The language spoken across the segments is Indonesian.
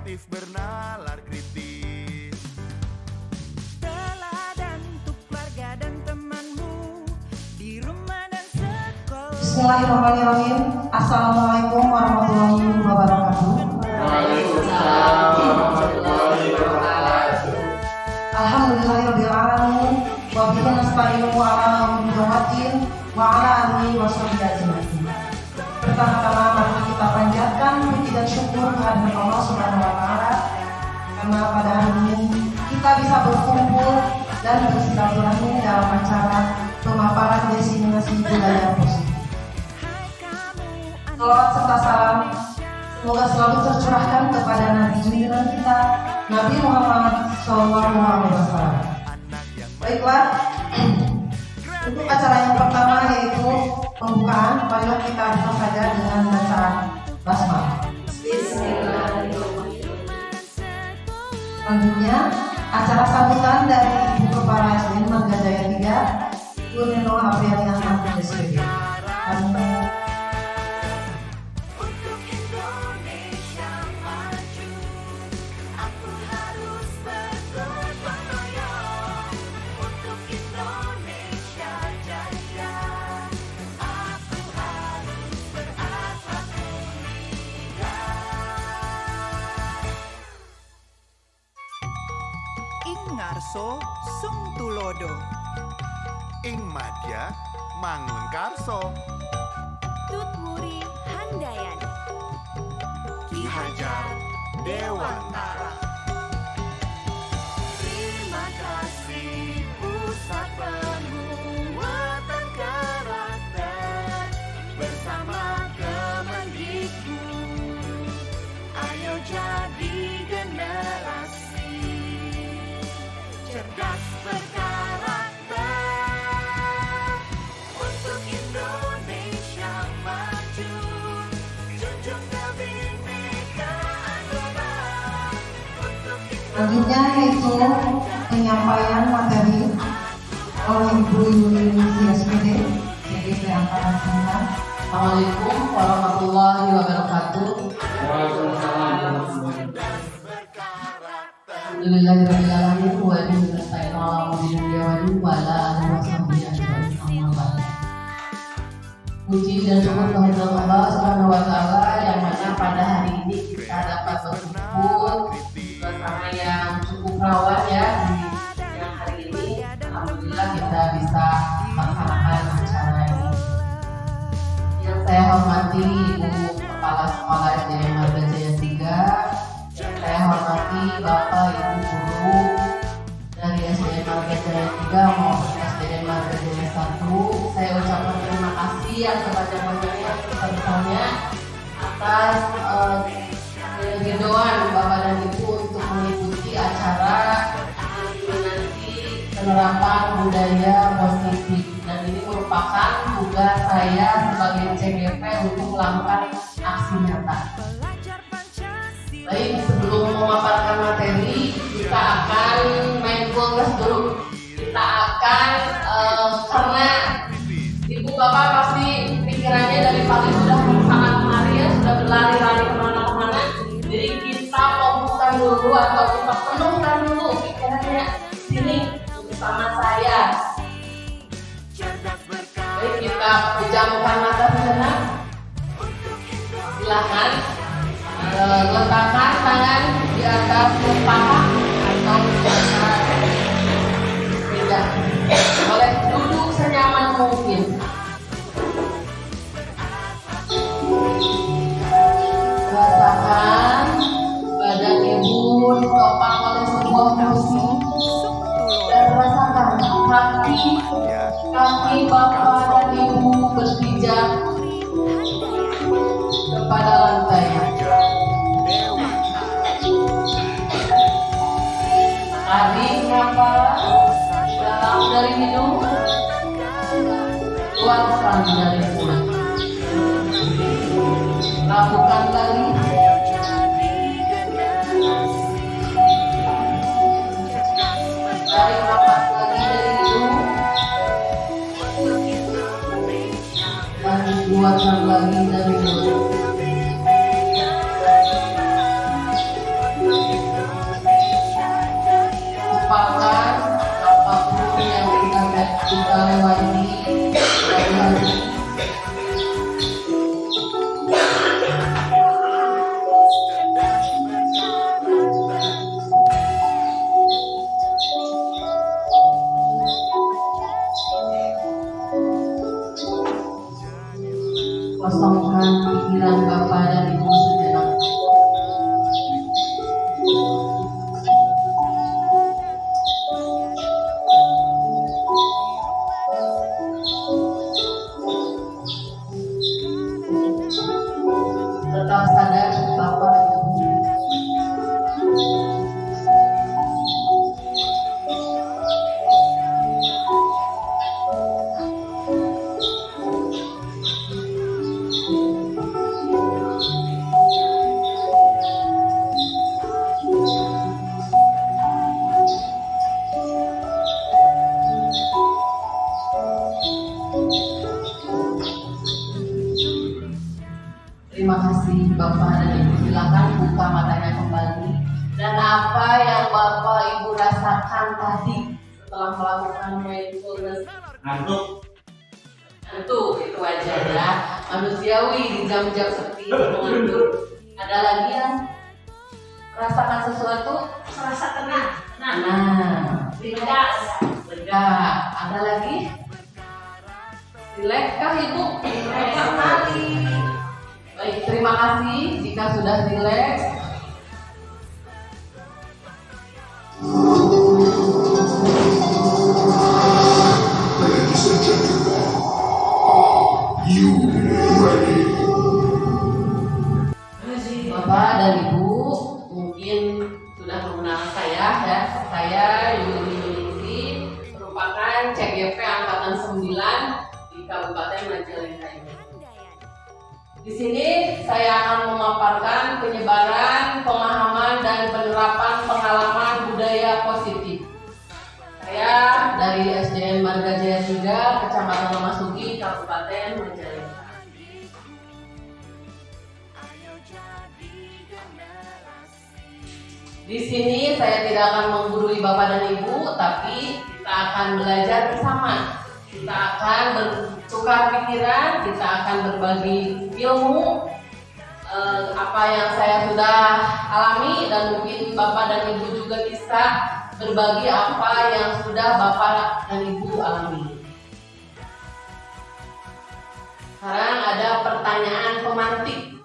Kreatif bernalar kritis. Teladan untuk keluarga dan temanmu di rumah dan sekolah. Bismillahirrahmanirrahim. Assalamualaikum warahmatullahi wabarakatuh. Waalaikumsalam warahmatullahi wabarakatuh. Alhamdulillahirabbil alamin wa bihi nasta'inu ala umuri waddin wa ala alihi washabihi ajmain. Pertama-tama mari kita panjatkan puji dan syukur kehadirat Allah Subhanahu wa taala karena pada hari ini kita bisa berkumpul dan bersilaturahmi dalam acara pemaparan destinasi budaya positif. Salawat serta salam semoga selalu tercurahkan kepada Nabi junjungan kita, Nabi Muhammad SAW. Baiklah, untuk acara yang pertama yaitu pembukaan, marilah kita buka saja dengan bacaan basmalah. Selanjutnya, acara sambutan dari Ibu Kepala SDN Marga Jaya 3, Ibu Neno Apriani Ahmad SPD. Ing ngarso sung tulodo, Ing madya mangun karso. Tut Wuri Handayani, Ki Hajar Dewantara. terima kasih pusat penguatan karakter bersama Kemendikbud. Ayo jadi generasi cerdas berkarakter untuk Indonesia maju. Junjung kebinekaan global untuk Selanjutnya yaitu penyampaian materi oleh Ibu Yuni SPD, CDP Angkatan 9. Assalamualaikum warahmatullahi wabarakatuh. Alhamdulillahirrahmanirrahim. Wa bihi nasta'inu ala umuri dunya wa din wa ala alihi washabihi ajmain. Amma ba'd. Puji dan syukur kehadirat Allah Subhanahu wa taala yang mana pada hari ini kita dapat berkumpul bersama yang cukup rawan ya di yang hari ini. Alhamdulillah kita bisa melaksanakan acara ini. Yang saya hormati Ibu Kepala Sekolah SDN Marga Jaya 3, yang saya hormati Bapak Ibu Guru dari SDN Marga Jaya 3 maupun SDN Marga Jaya 1. Saya ucapkan terima kasih yang sebanyak-banyaknya sebesarnya atas keridhaan Bapak dan Ibu untuk mengikuti acara destinasi penerapan budaya positif, dan ini merupakan tugas saya sebagai CGP untuk melakukan aksi nyata. Baik, sebelum memaparkan materi, kita akan main kulkas dulu. Kita akan karena Ibu Bapak pasti pikirannya dari pagi sudah sangat kemari ya, sudah berlari-lari kemana-kemana. Jadi kita fokuskan dulu atau kita penuhkan dulu pikirannya sini bersama saya. Baik, kita pejamkan mata sejenak. Silakan letakkan tangan di atas paha atau di atas meja. Boleh duduk senyaman mungkin. Rasakan badan ibu ditopang oleh sebuah kursi dan rasakan kaki bapak dan ibu berpijak kepada lantai. Tarik nafas dalam dari hidung, keluarkan dari mulut. Lakukan lagi. Tarik nafas lagi dari hidung dan keluarkan lagi dari mulut. kita lewati hari. Kosongkan pikiran Bapak dan Ibu sejenak. Tetap sadar Bapak Ibu. Terima kasih Bapak dan Ibu, silakan buka matanya kembali. Dan apa yang Bapak Ibu rasakan tadi setelah melakukan mindfulness? Ngantuk. Ngantuk, itu aja ya. Manusiawi di jam-jam seperti ini mengantuk. Ada lagi yang merasakan sesuatu? Merasa tenang. Nah, Lega. lega. Ada lagi? Rileks kah Ibu? Rileks sekali. Baik, terima kasih jika sudah rileks. Bapak dan Ibu mungkin sudah mengenal saya ya. Saya Yuli Yunisi, merupakan CGP Angkatan 9 di Kabupaten Majalengka ini. Di sini saya akan memaparkan penyebaran, pemahaman, dan penerapan pengalaman budaya positif. Saya dari SDN Marga Jaya 3, Kecamatan Memasuki, Kabupaten Majalengka. Di sini saya tidak akan menggurui Bapak dan Ibu, tapi kita akan belajar bersama. Kita akan bertukar pikiran, kita akan berbagi ilmu, apa yang saya sudah alami, dan mungkin Bapak dan Ibu juga bisa berbagi apa yang sudah Bapak dan Ibu alami. Sekarang ada pertanyaan pemantik.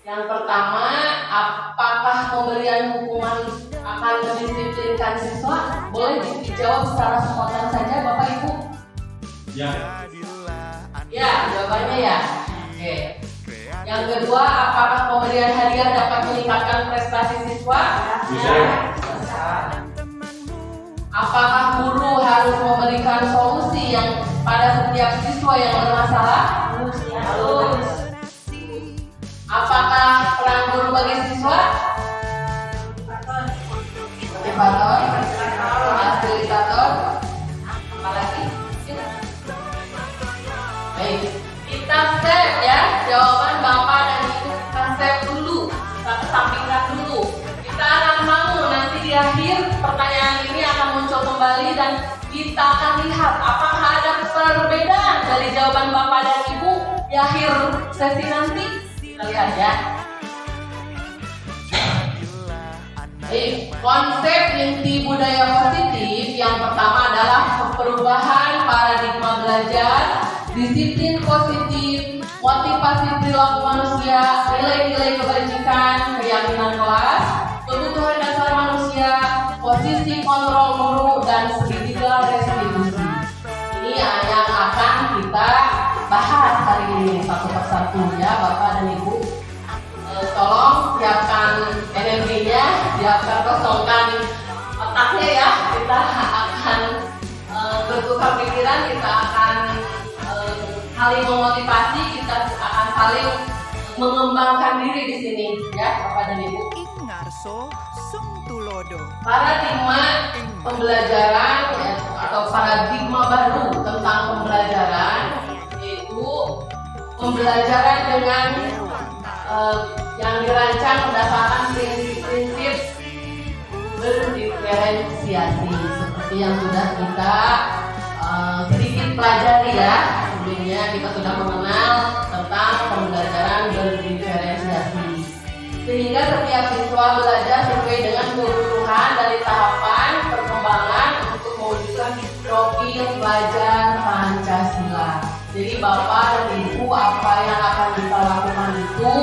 Yang pertama, apakah pemberian hukuman akan mendisiplinkan siswa? Boleh dijawab secara spontan saja Bapak Ibu? Ya. Ya, jawabannya ya. Oke. Yang kedua, apakah pemberian hadiah dapat meningkatkan prestasi siswa? Bisa. Apakah guru harus memberikan solusi yang pada setiap siswa yang bermasalah? Harus. Apakah peran guru bagi siswa? Motivator, fasilitator, apa lagi? Baik, kita save ya jawaban Bapak dan Ibu, kita save dulu, kita kesampingkan dulu. Kita akan mau nanti di akhir pertanyaan ini akan muncul kembali dan kita akan lihat apakah ada perbedaan dari jawaban Bapak dan Ibu di akhir sesi nanti. Kita lihat ya. Konsep inti budaya positif yang pertama adalah perubahan paradigma belajar, disiplin positif, motivasi perilaku manusia, nilai-nilai kebajikan, keyakinan kelas, kebutuhan dasar manusia, posisi kontrol guru, dan segitiga restitusi. Ini yang akan kita bahas hari ini satu persatu ya Bapak dan Ibu. Tolong siapkan energinya, siapkan kosongkan otaknya ya. Kita akan bertukar pikiran, kita akan saling memotivasi, kita akan saling mengembangkan diri di sini ya Bapak dan Ibu. Ingarso Sung Tulodo. Paradigma pembelajaran atau paradigma baru tentang pembelajaran yaitu pembelajaran dengan yang dirancang berdasarkan prinsip-prinsip berdiferensiasi seperti yang sudah kita sedikit pelajari ya. Sebelumnya kita sudah mengenal tentang pembelajaran berdiferensiasi, sehingga setiap siswa belajar sesuai dengan kebutuhan dari tahapan perkembangan untuk mewujudkan profil pelajar Pancasila. Jadi Bapak dan Ibu, apa yang akan kita lakukan itu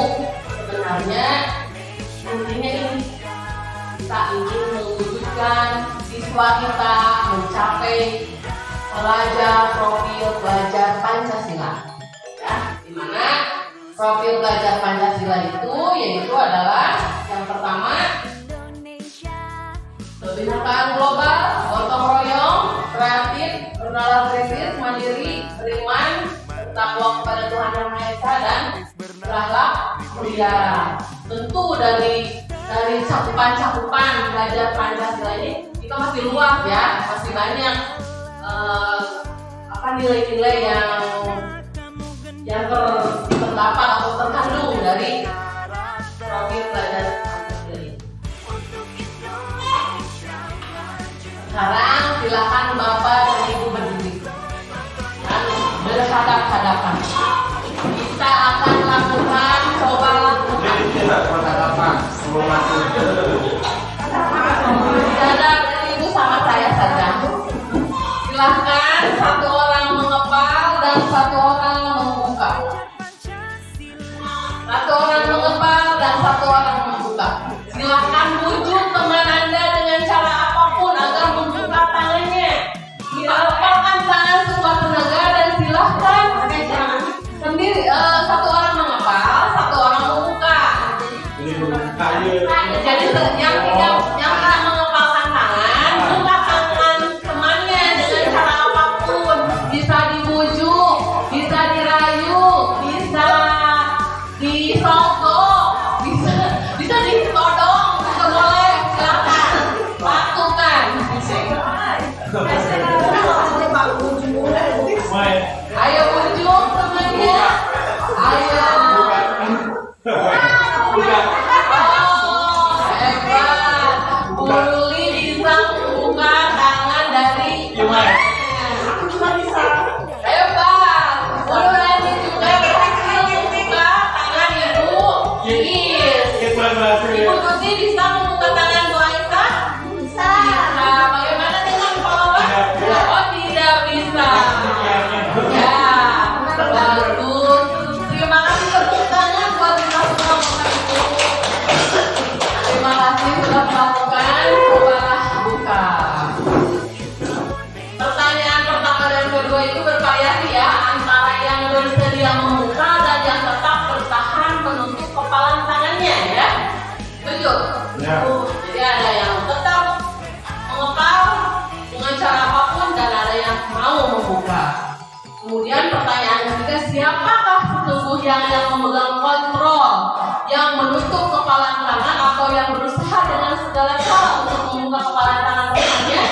sebenarnya intinya ini, kita ingin mewujudkan siswa kita mencapai pelajar profil pelajar Pancasila. Ya, dimana profil pelajar Pancasila itu yaitu adalah yang pertama, kebinekaan global, gotong royong, kreatif, bernalar kritis, mandiri, beriman, bertakwa kepada Tuhan Yang Maha Esa, dan berakhlak mulia. Tentu dari cakupan belajar Pancasila ini kita masih luas ya, masih banyak nilai-nilai yang terdapat atau terkandung dari profil pelajar Pancasila ini. Sekarang silakan Bapak dan Ibu berdiri dan berhadap-hadapan. Kita akan lakukan coba berhadap dari Ibu sama saya saja. Silahkan satu orang mengepal dan satu orang membuka. Satu orang mengepal dan satu orang membuka. Silahkan bujuk teman Anda dengan cara apapun agar membuka tangannya. Dilepaskan tangan sekuat tenaga dan silahkan sendiri satu orang mengepal, satu orang membuka. Jadi yang tidak mengepalkan tangan, buka tangan temannya dengan cara apapun. Bisa dibujuk, bisa dirayu, bisa disogok, bisa ditodong, bisa boleh, silakan lakukan. Ayo bujuk temannya, ayo. Hebat, Uli bisa membuka tangan dari hebat. Uli juga berhasil membuka tangan Ibu Iis. Ibu Tuti bisa membuka tangan Bu Aisyah? Bisa. Bagaimana dengan Paula? Oh, tidak bisa. Ya, bagus. Terima kasih tepuk tangan buat kita semua Bapak Ibu. Terima kasih sudah melakukan coba buka. Pertanyaan pertama dan kedua itu bervariasi ya, antara yang bersedia membuka dan yang tetap bertahan menutup kepalan tangannya ya. Setuju? Ya. Jadi ada yang tetap mengepal dengan cara apapun dan ada yang mau membuka. Kemudian pertanyaan ketiga, siapakah sesungguhnya yang memegang kontrol, yang menutup kepalan tangan atau yang berusaha dengan segala cara untuk membuka kepalan tangan temannya?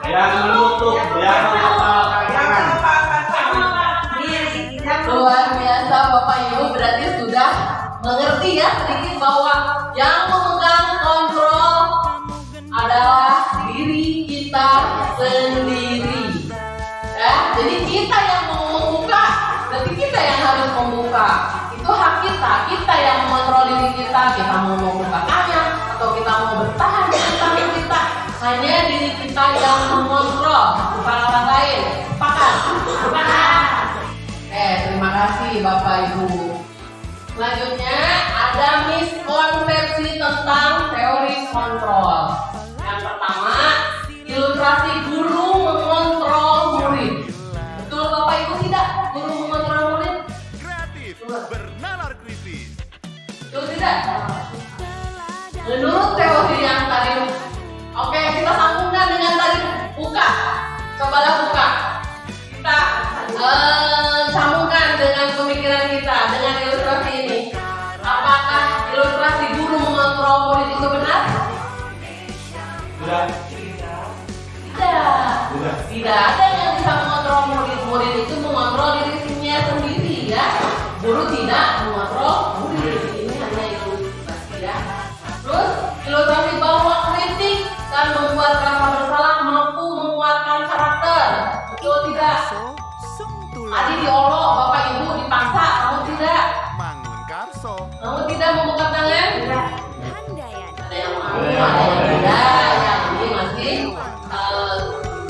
Yang menutup, yang mengepalkan tangan. Luar biasa Bapak Ibu, berarti sudah mengerti ya sedikit bahwa yang memegang kontrol adalah diri kita sendiri. Ya, jadi kita yang mau membuka, berarti kita yang harus membuka. Itu hak kita yang mengontrol diri kita. Kita mau membuka tangan atau kita mau bertahan dengan tangan kita. Hanya diri kita yang mengontrol, bukan orang lain. Sepakat? Terima kasih Bapak Ibu. Selanjutnya ada miskonsepsi tentang teori kontrol. Yang pertama, ilustrasi guru mengontrol murid. Betul Bapak Ibu tidak? Guru mengontrol murid? Kreatif, bernalar kritis. Betul tidak? Menurut teori yang tadi, oke kita sambungkan dengan tadi buka. Cobalah buka. Kita sambungkan dengan pemikiran kita dengan ilustrasi ini. Apakah ilustrasi guru mengontrol murid itu benar? Tidak ada yang bisa mengontrol murid. Murid itu mengontrol dirinya sendiri ya. Guru tidak mengontrol murid. Ini hanya ilustrasi ya. Adi diolok, Bapak Ibu dipaksa, kamu tidak? Mangun Karso. Kamu tidak membuka tangan? Tidak. Ada yang mau, ada yang tidak. Yang ini masih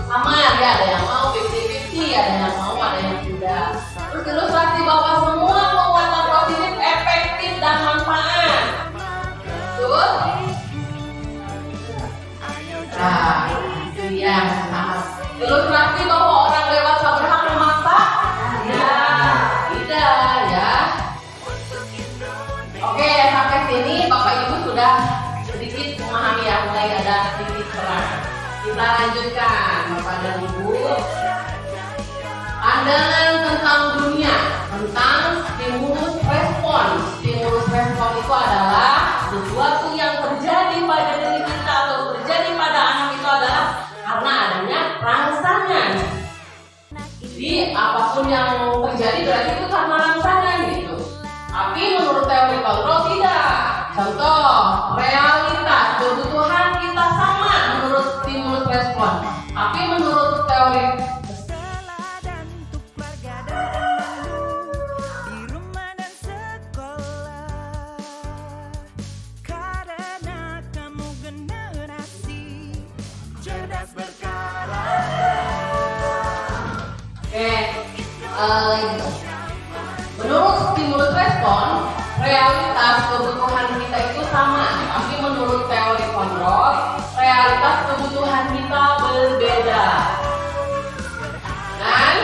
sama ya, ada yang mau 50-50, ada yang mau, ada yang tidak. Terus ilustrasi bahwa semua penguatan positif efektif dan manfaat. Betul? Nah, iya. Ilustrasi bahwa orang dewasa berhak memaksa? Ya, tidak ya. Oke, sampai sini Bapak Ibu sudah sedikit memahami ya, mulai ada sedikit terang. Kita lanjutkan, Bapak dan Ibu. Pandangan tentang dunia, tentang stimulus respon. Stimulus respon itu adalah sesuatu yang terjadi pada diri kita atau terjadi pada anak itu adalah karena adanya rangsangan. Jadi apapun yang terjadi berarti itu karena rangsangan gitu. Tapi menurut teori kontrol tidak. Contoh, realitas kebutuhan kita sama menurut stimulus respon. Tapi menurut teori Setelah dan untuk keluarga dan temanmu di rumah dan sekolah, karena kamu generasi cerdas berkala. Oke, menurut stimulus respon, realitas kebutuhan kita itu sama. Tapi menurut teori kontrol, realitas kebutuhan kita berbeda. Dan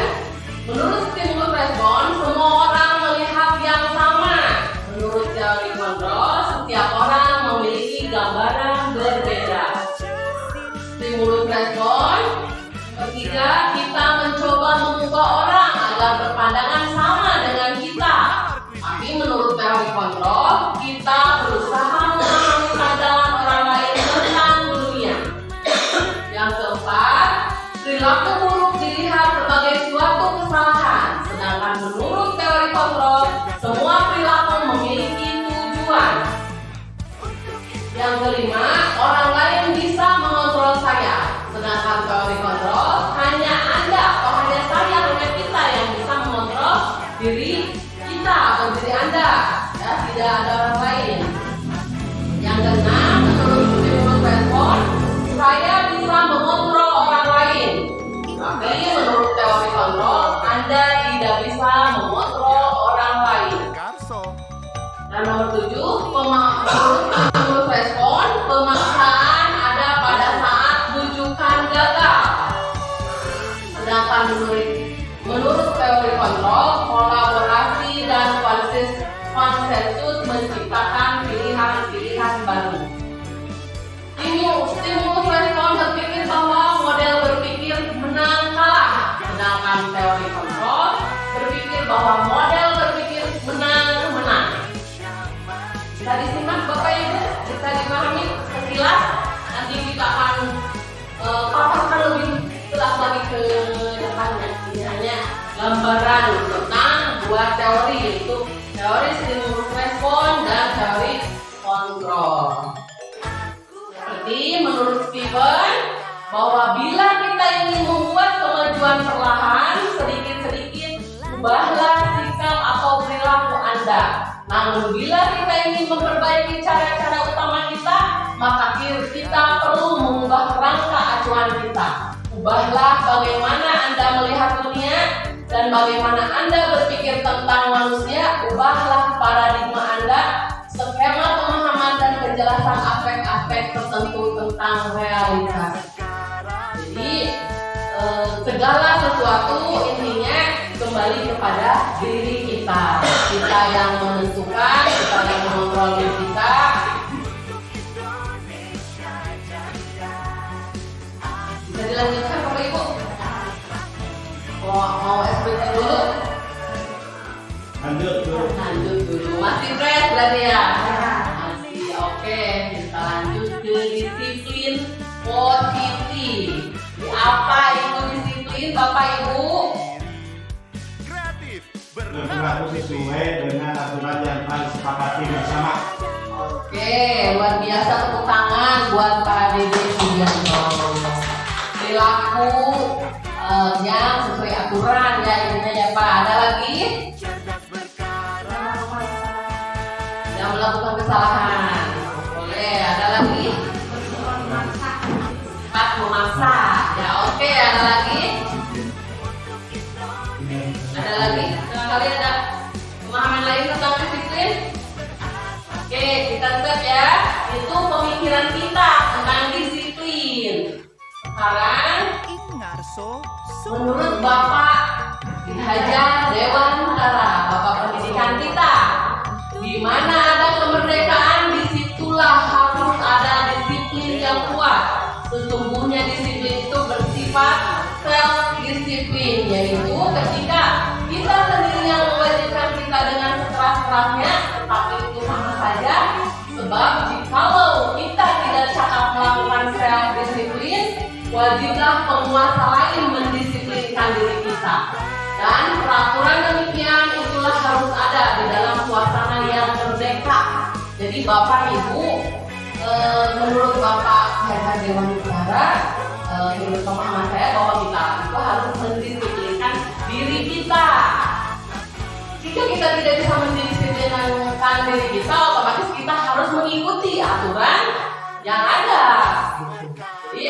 menurut stimulus respon, semua orang melihat yang sama. Menurut teori kontrol, setiap orang memiliki gambaran berbeda. Stimulus respon ketiga, kita mencoba mengubah orang agar berpandangan sama dengan kita. Tapi menurut teori kontrol, kita berusaha memahami pandangan orang lain tentang dunia. Yang keempat, perilaku buruk dilihat sebagai suatu kesalahan. Sedangkan menurut teori kontrol, semua perilaku memiliki tujuan. Yang kelima, orang lain bisa mengontrol saya. Sedangkan teori kontrol, hanya Anda atau hanya saya, hanya kita yang bisa mengontrol diri kita atau diri Anda. Ya, tidak ada orang lain. Yang keenam, menurut stimulus respon, saya bisa mengontrol orang lain. Tapi menurut teori kontrol, Anda tidak bisa mengontrol orang lain. Karso. Dan nomor 7, menurut stimulus respon, pemaksaan ada pada saat rujukan gagal. Sedangkan menurut teori kontrol, kolaborasi dan konsensus menciptakan pilihan-pilihan baru. Stimulus respon berpikir bahwa model berpikir menang kalah. Sedangkan teori kontrol berpikir bahwa model berpikir menang-menang. Bisa disimak Bapak Ibu, bisa dipahami sekilas. Nanti kita akan paparkan lebih jelas lagi ke depannya. Ini hanya gambaran tentang dua teori, yaitu teori stimulus respon dan teori kontrol. Seperti menurut Steven, bahwa bila kita ingin membuat kemajuan perlahan, sedikit-sedikit ubahlah sikap atau perilaku Anda. Namun bila kita ingin memperbaiki cara-cara utama kita, maka kita perlu mengubah kerangka acuan kita. Ubahlah bagaimana Anda melihat dunia dan bagaimana Anda berpikir tentang manusia. Ubahlah paradigma Anda, skema pemahaman dan kejelasan aspek-aspek tertentu tentang realitas. Jadi segala sesuatu intinya kembali kepada diri kita. Kita yang menentukan, kita yang mengontrol diri kita. Bisa dilanjutkan Bapak Ibu? Mau SPT dulu? Lanjut dulu. Masih fresh berarti ya? Masih oke. Kita lanjut ke disiplin positif. Apa itu disiplin Bapak Ibu? Kreatif. Berlaku sesuai dengan aturan yang telah disepakati bersama. Oke, luar biasa, tepuk tangan buat Pak Dede Sugianto. Perilaku yang sesuai aturan ya, intinya ya Pak. Ada lagi yang melakukan kesalahan, boleh. Ada lagi sifat memaksa ya, oke. Ada lagi kalian ada pemahaman lain tentang disiplin? Oke, kita lihat ya, itu pemikiran kita tentang disiplin. Sekarang menurut Bapak Hajar Dewan Utara, Bapak pendidikan kita, di mana ada kemerdekaan, disitulah harus ada disiplin yang kuat. Sesungguhnya disiplin itu bersifat self-disiplin, yaitu ketika kita sendiri yang mewajibkan kita dengan sekeras-kerasnya, tetapi itu sama saja. Sebab jikalau kita tidak cakap melakukan self-disiplin, wajiblah penguasa lain mendisiplinkan diri kita. Dan peraturan demikian itulah harus ada di dalam suasana yang merdeka. Jadi Bapak Ibu, menurut Bapak Hajar Dewan Utara, menurut pemahaman saya bahwa kita itu harus mendisiplinkan diri kita. Jika kita tidak bisa mendisiplinkan diri kita, otomatis kita harus mengikuti aturan yang ada. Jadi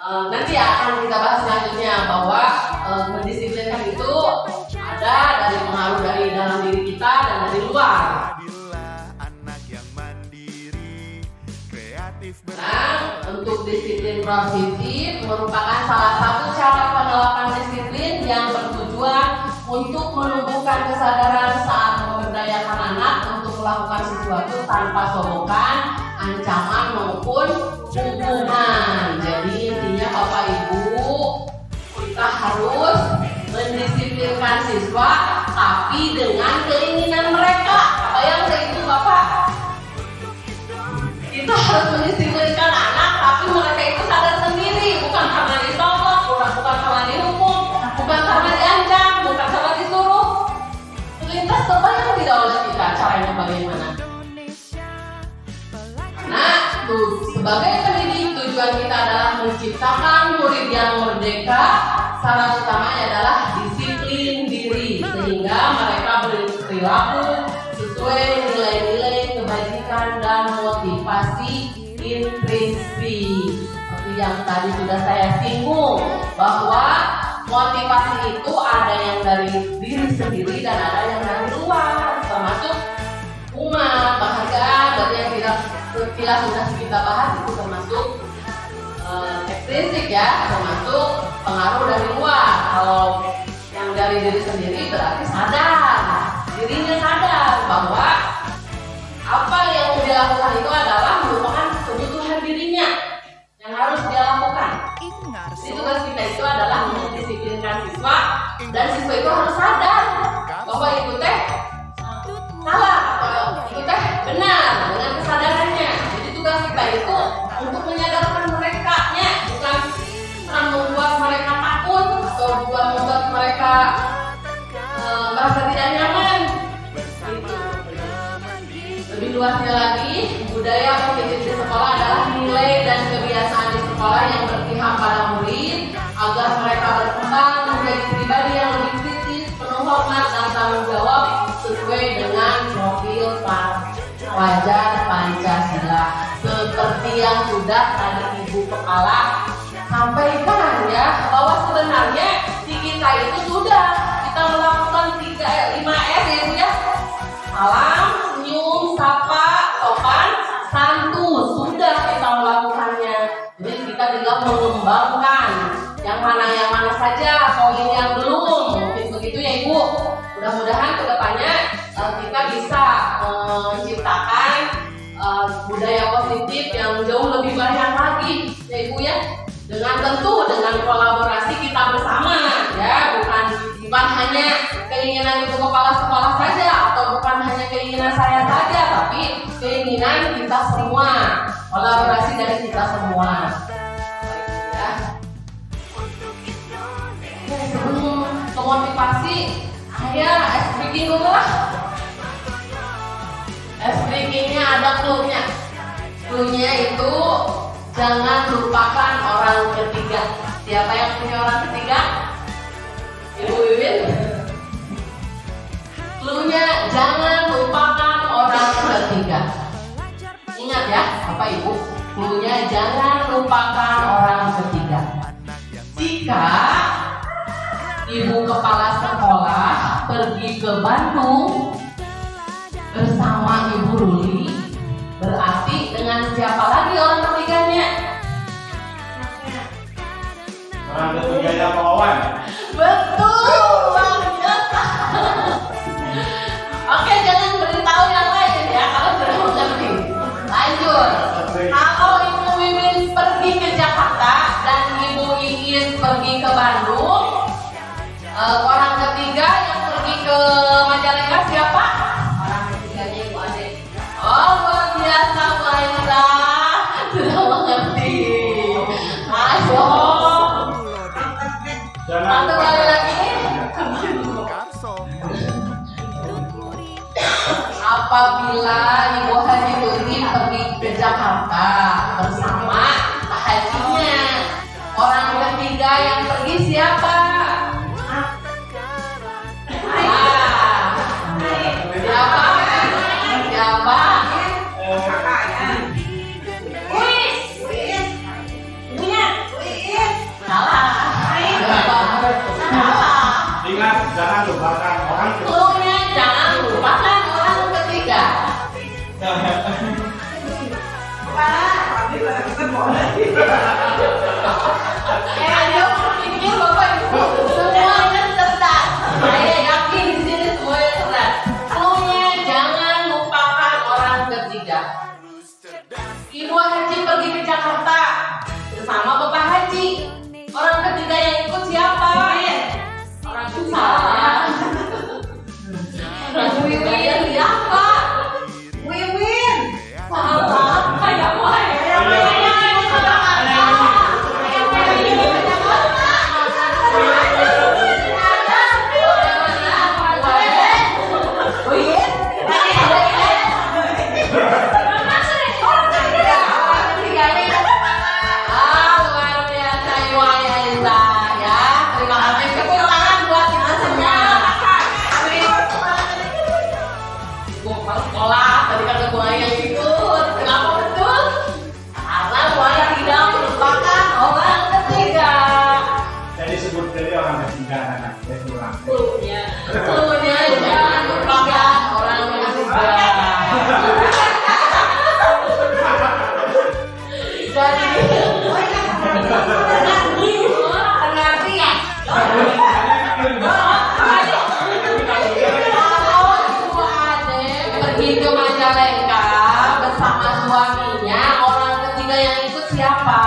nanti akan kita bahas selanjutnya bahwa mendisiplinkan itu ada dari pengaruh dari dalam diri kita dan dari luar. Nah, untuk disiplin positif merupakan salah satu cara penerapan disiplin yang bertujuan untuk menumbuhkan kesadaran saat memberdayakan anak untuk melakukan sesuatu tanpa sogokan, ancaman maupun hukuman. Jadi intinya Bapak Ibu, kita harus mendisiplinkan siswa tapi dengan keinginan mereka. Apa yang itu Bapak? Kita harus mendisiplinkan anak tapi mereka itu sadar sendiri, bukan karena disogok, bukan karena dihukum, bukan karena diancam, bukan karena disuruh. Lintas terbayang tidak oleh kita caranya bagaimana? Nah, sebagai pendidik tujuan kita adalah menciptakan murid yang merdeka. Syarat utamanya adalah disiplin diri sehingga mereka berperilaku sesuai nilai-nilai kebajikan dan motivasi intrinsik. Seperti yang tadi sudah saya singgung bahwa motivasi itu ada yang dari diri sendiri dan ada yang dari luar, termasuk umat, penghargaan. Dari yang kita sudah kita bahas itu termasuk ekstrinsik ya, termasuk pengaruh dari luar. Kalau yang dari diri sendiri berarti sadar, dirinya sadar bahwa apa yang dia lakukan itu adalah merupakan kebutuhan dirinya yang harus dia lakukan. Jadi tugas kita itu adalah mendisiplinkan siswa, dan siswa itu harus sadar bahwa itu teh salah atau itu teh benar dengan kesadarannya. Jadi tugas kita itu untuk menyadarkan mereka nya, bukan membuat mereka takut atau bukan membuat mereka merasa tidak nyaman. Lebih luasnya lagi, budaya positif di sekolah adalah nilai dan kebiasaan di sekolah yang berpihak pada murid agar mereka berkembang menjadi pribadi yang lebih kritis, penuh hormat dan tanggung jawab sesuai dengan profil wajar Pancasila. Seperti yang sudah tadi Ibu Kepala sampaikan ya, bahwa sebenarnya di kita itu sudah kita melakukan 5S ya Bu ya. Salam, senyum, sapa, sopan, santun, sudah kita melakukannya. Jadi kita tinggal mengembangkan yang mana saja, poin yang belum. Mungkin begitu ya Ibu. Mudah-mudahan kedepannya kita bisa menciptakan budaya positif yang jauh lebih banyak lagi ya Ibu ya. Dengan tentu dengan kolaborasi kita bersama ya, bukan hanya keinginan Ibu Kepala Sekolah saja atau bukan hanya keinginan saya saja, tapi keinginan kita semua, kolaborasi dari kita semua ya. Sebelum memotivasi, saya ice breaking dulu lah. Ice breakingnya ada clue-nya. Clue-nya itu jangan lupakan orang ketiga. Siapa yang punya orang ketiga? Ibu Wiwin. Cluenya jangan lupakan orang ketiga. Ingat ya, Bapak Ibu. Cluenya jangan lupakan orang ketiga. Jika ibu kepala sekolah pergi ke Bandung bersama Ibu Ruli, berarti dengan siapa lagi orang ketiganya? Orang ketiganya Pak Wawan. Betul, luar biasa. Oke, jangan beritahu yang lain ya kalau sudah mengerti. Lanjut. Kalau Ibu Wiwin pergi ke Jakarta dan Ibu Iis pergi ke Bandung, orang ketiga yang pergi ke Majalengka siapa? Orang ketiganya Ibu Ade. Oh, luar biasa, Bu Aisyah. Sudah mengerti. Ayo. Jangan Satu kali lagi. Karso. Apabila Ibu Haji Tuti pergi ke Jakarta bersama Pak Hajinya, orang ketiga yang pergi siapa? Siapa? Siapa? Salah. ingat, jangan lupakan orang ketiga. Cluenya jangan lupakan orang ketiga. Ayo pikir Bapak Ibu, semuanya cerdas. Saya yakin di sini semuanya cerdas. Cluenya jangan lupakan orang ketiga. Ibu Haji pergi ke Jakarta bersama Bapak Haji. Orang ketiga yang ikut siapa? Orang salah. Orang Wiwin siapa? Wiwin. Salah. Kayak mulai. Sekolah tadi kata buaya yang ikut. Kenapa betul? Karena buaya tidak melupakan orang ketiga. Jadi sebut dari orang ketiga anak. Saya ulang. Cluenya jangan lupakan orang ketiga. Jadi pengertian. Pergi ke Majalengka bersama suaminya, orang ketiga yang ikut siapa?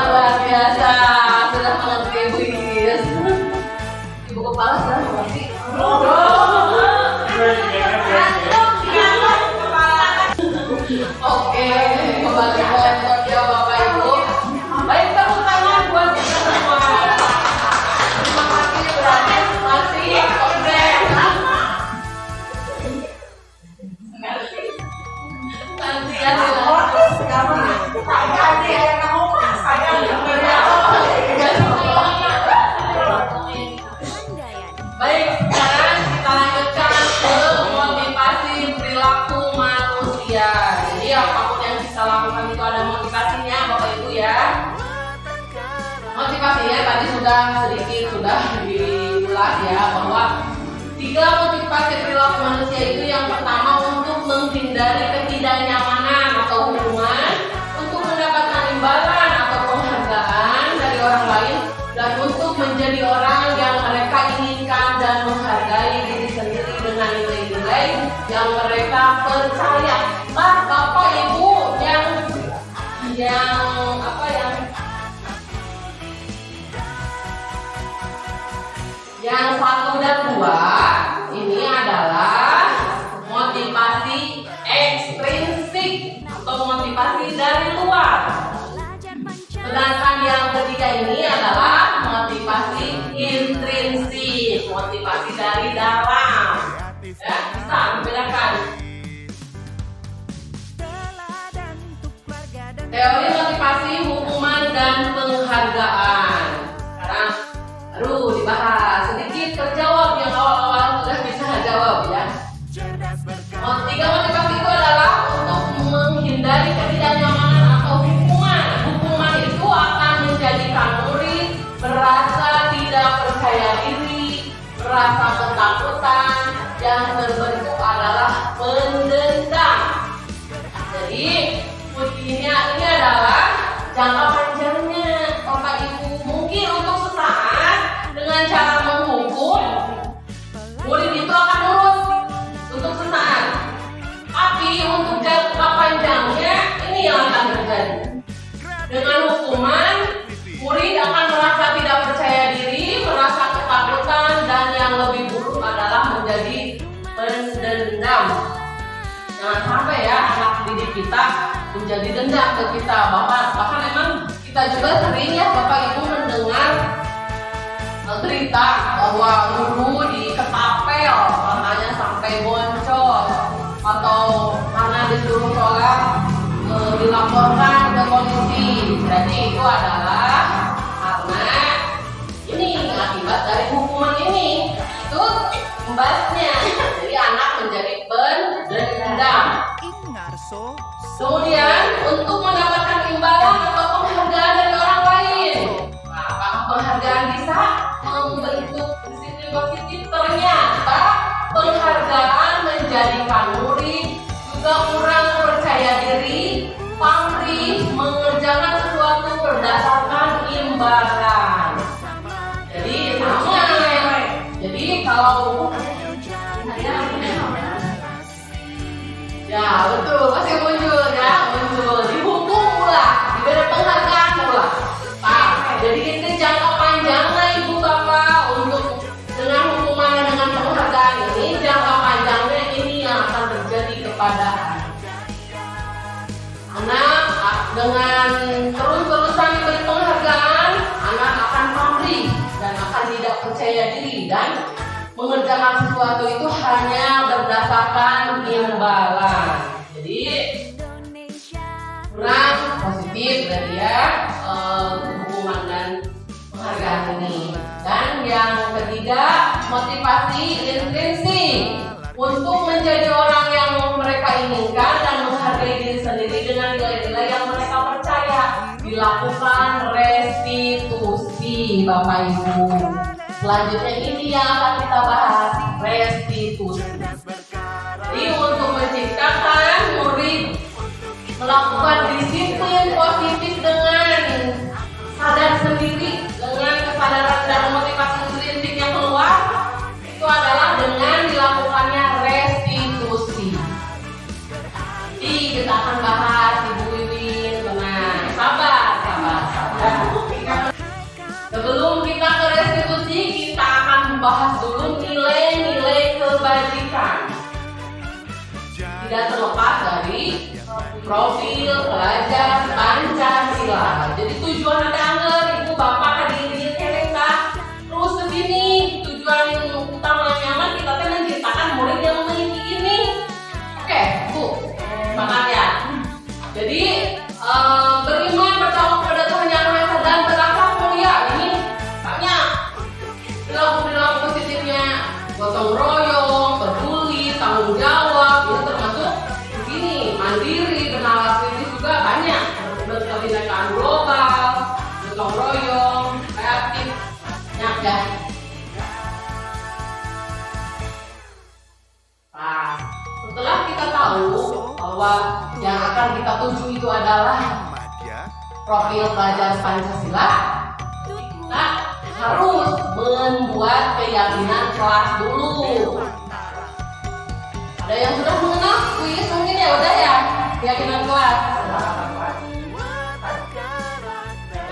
Luar biasa, sudah mengerti Bu Iis. Ibu kepala sudah mengerti. Oke, kembali ke laptop ya Bapak Ibu. Baik, tepuk tangan buat kita semua. Terima kasih berarti masih oke. Nanti ya Baik, sekarang kita lanjutkan ke motivasi perilaku manusia. Jadi apapun yang kita lakukan itu ada motivasinya Bapak Ibu ya. Motivasinya tadi sudah diulas ya, bahwa 3 motivasi perilaku manusia itu yang pertama untuk menghindari ketidaknyamanan atau hubungan, untuk mendapatkan imbalan atau penghargaan dari orang lain, dan untuk menjadi orang yang mereka inginkan dan menghargai diri sendiri dengan nilai-nilai yang mereka percaya. Nah, Bapak Ibu yang 1 dan 2 ini adalah motivasi ekstrinsik atau motivasi dari luar. Sedangkan yang ketiga ini adalah motivasi intrinsik, motivasi dari dalam. Ya, bisa membedakan. Teori rasa ketakutan yang terbentuk adalah pendendam. Jadi kuncinya ini adalah jangka panjangnya Bapak Ibu. Mungkin untuk sesaat dengan cara menghukum, murid itu akan nurut untuk sesaat. Tapi untuk jangka panjangnya ini yang akan terjadi. Dengan hukuman, murid akan merasa tidak percaya diri, merasa ketakutan, dan yang lebih buruk adalah menjadi pendendam. Jangan sampai ya anak didik kita menjadi dendam ke kita. Bahkan memang kita juga sering ya Bapak Ibu mendengar cerita bahwa guru diketapel, makanya sampai boncos, atau karena disuruh sholat dilaporkan ke polisi. Berarti itu adalah karena ini akibat dari hukuman ini. Itu imbasnya. Jadi anak menjadi pendendam. Kemudian untuk mendapatkan imbalan atau penghargaan dari orang lain. Nah, apakah penghargaan bisa membentuk disiplin positif? Ternyata penghargaan menjadikan murid juga kurang percaya diri, pamrih, mengerjakan sesuatu berdasarkan imbalan. Jadi sama. Jadi kalau ya betul, masih muncul ya, dihukum pula, diberi penghargaan pula. Nah, jadi ini jangka panjangnya Ibu Bapak untuk dengan hukuman dan dengan penghargaan ini, jangka panjangnya ini yang akan terjadi kepada anak. Dengan terus-terusan diberi penghargaan, anak akan pamrih dan akan tidak percaya diri dan mengerjakan sesuatu itu hanya berdasarkan imbalan. Jadi kurang positif dari ya hukuman dan penghargaan ini. Dan yang ketiga, motivasi intrinsik untuk menjadi orang yang mereka inginkan dan menghargai diri sendiri dengan nilai-nilai yang mereka percaya. Dilakukan restitusi Bapak Ibu. Selanjutnya ini yang akan kita bahas, restitusi. Jadi untuk menciptakan murid melakukan disiplin positif dengan sadar sendiri, dengan kesadaran dan motivasi intrinsik yang keluar, itu adalah dengan dilakukannya restitusi. Jadi kita akan bahas Ibu Wiwin, tenang, sabar. Sebelum kita ke restitusi, kita akan membahas dulu nilai-nilai kebajikan. Tidak terlepas dari profil pelajar Pancasila. Jadi tujuan ada anggar, Ibu Bapak hadirin kita terus ke sini. Tujuan utamanya kita menciptakan murid yang memiliki ini. Oke, Bu, semangat ya. Jadi beriman bertawakal pada Tuhan Yang Maha Esa dan berakhlak mulia. Ini banyak perilaku positifnya, gotong royong, peduli, tanggung jawab. Itu termasuk begini, mandiri, bernalar kritis juga banyak. Berkebinekaan global, gotong royong, kreatif, banyak ya. Nah, setelah kita tahu bahwa yang akan kita tuju itu adalah profil pelajar Pancasila, kita harus membuat keyakinan kelas dulu. Ada yang sudah mengenal kuis mungkin ya, udah ya, keyakinan kelas.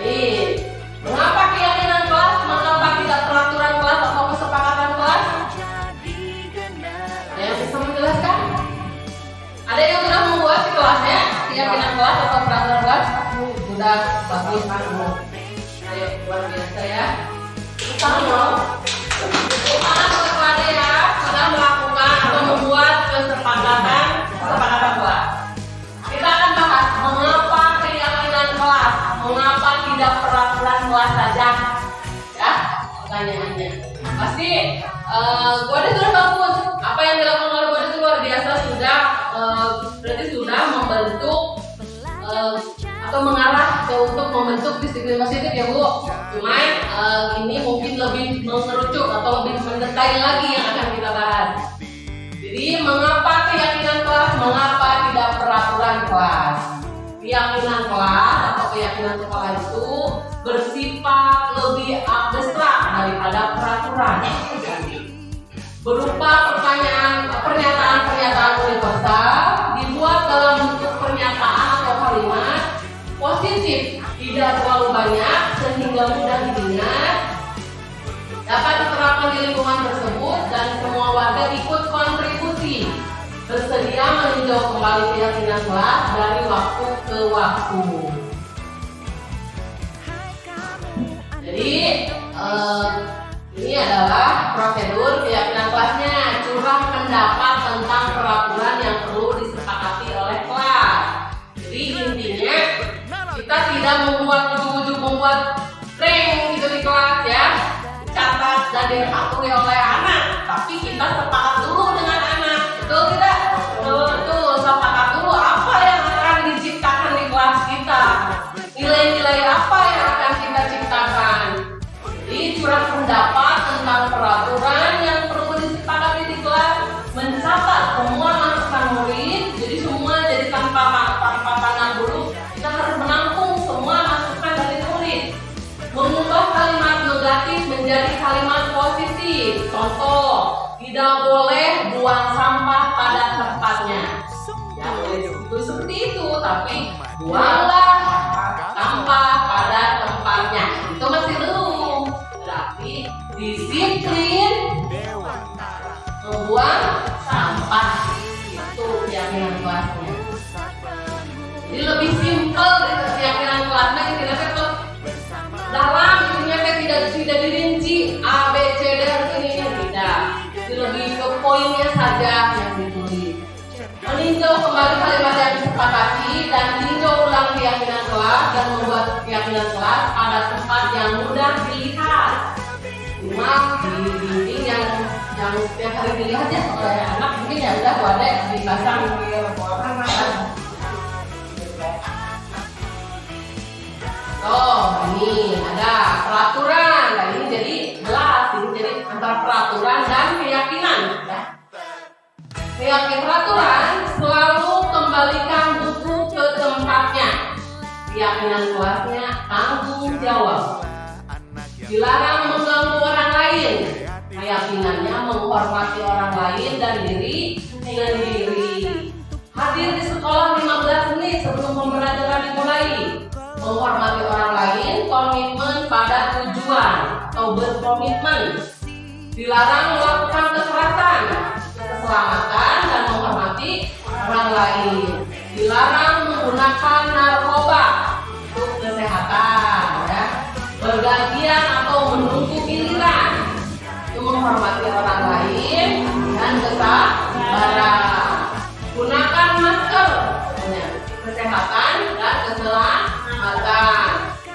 Baik, mengapa keyakinan kelas? Mengapa tidak peraturan kelas atau kesepakatan kelas? Ada yang bisa menjelaskan? Ada yang sudah membuat di kelasnya keyakinan kelas atau peraturan kelas? Sudah bagus kan? Ayo, luar biasa ya. Kita mau kepada ya sudah melakukan atau membuat kesepakatan kelas. Kita akan bahas mengapa keyakinan kelas, mengapa tidak peraturan kelas saja, ya pertanyaannya. Pasti Gode sudah bagus. Apa yang dilakukan oleh Gode itu luar biasa, sudah berarti sudah membentuk atau mengarah ke untuk membentuk disiplin positif ya Bu. Cuman ini mungkin lebih mengerucut atau lebih mendetail lagi yang akan kita bahas. Jadi mengapa keyakinan kelas, mengapa tidak peraturan kelas? Keyakinan kelas atau keyakinan sekolah itu bersifat lebih abstrak daripada peraturan. Berupa pernyataan-pernyataan universal dibuat dalam bentuk pernyataan atau kalimat positif, tidak terlalu banyak sehingga mudah diingat, dapat diterapkan di lingkungan tersebut dan semua warga ikut kontribusi, bersedia meninjau kembali keyakinan kelas dari waktu ke waktu. Jadi ini adalah prosedur keyakinan kelasnya, curah pendapat tentang peraturan yang perlu disepakati oleh kelas. Jadi intinya kita tidak ujuk-ujuk membuat rank gitu di kelas ya, dicatat dan dipatuhi oleh anak, tapi kita sepakat dulu dengan anak, betul tidak? Betul, sepakat dulu apa yang akan diciptakan di kelas kita, nilai-nilai apa yang akan kita ciptakan. Jadi curah pendapat tentang peraturan yang perlu disepakati di kelas, mencatat semua masukan murid, jadi semua jadi tanpa pandang bulu, kita harus menampung semua masukan dari murid, mengubah kalimat negatif menjadi kalimat positif. Contoh, tidak boleh buang sampah pada tempatnya. Ya boleh seperti itu, tapi buanglah sampah pada tempatnya. Itu masih belum. Berarti disiplin membuang sampah, itu keyakinan kelasnya. Jadi lebih simpel keyakinan kelasnya, kita tuh dalam intinya tidak dirinci A, B, C, D ini tidak. Jadi lebih ke poinnya saja yang ditulis. Meninjau kembali kalimat yang disepakati dan meninjau ulang keyakinan kelas dan membuat keyakinan kelas pada tempat yang mudah dilihat. Cuma di dinding yang setiap hari dilihat ya oleh anak mungkin ya udah wadah dipasang di orang. Oh, ini ada peraturan. Nah, ini jadi jelas, ini jadi antara peraturan dan keyakinan. Ya. Keyakinan peraturan selalu kembalikan buku ke tempatnya. Keyakinan kelasnya tanggung jawab. Dilarang mengganggu orang lain. Keyakinannya menghormati orang lain dan diri sendiri. Hadir di sekolah 15 menit sebelum pembelajaran dimulai. Menghormati orang lain, komitmen pada tujuan atau berkomitmen. Dilarang melakukan kekerasan, keselamatan dan menghormati orang lain. Dilarang menggunakan narkoba untuk kesehatan, ya. Bergantian atau menunggu giliran, itu menghormati orang lain dan kesabaran. Gunakan masker, ya. Kesehatan dan keselamatan.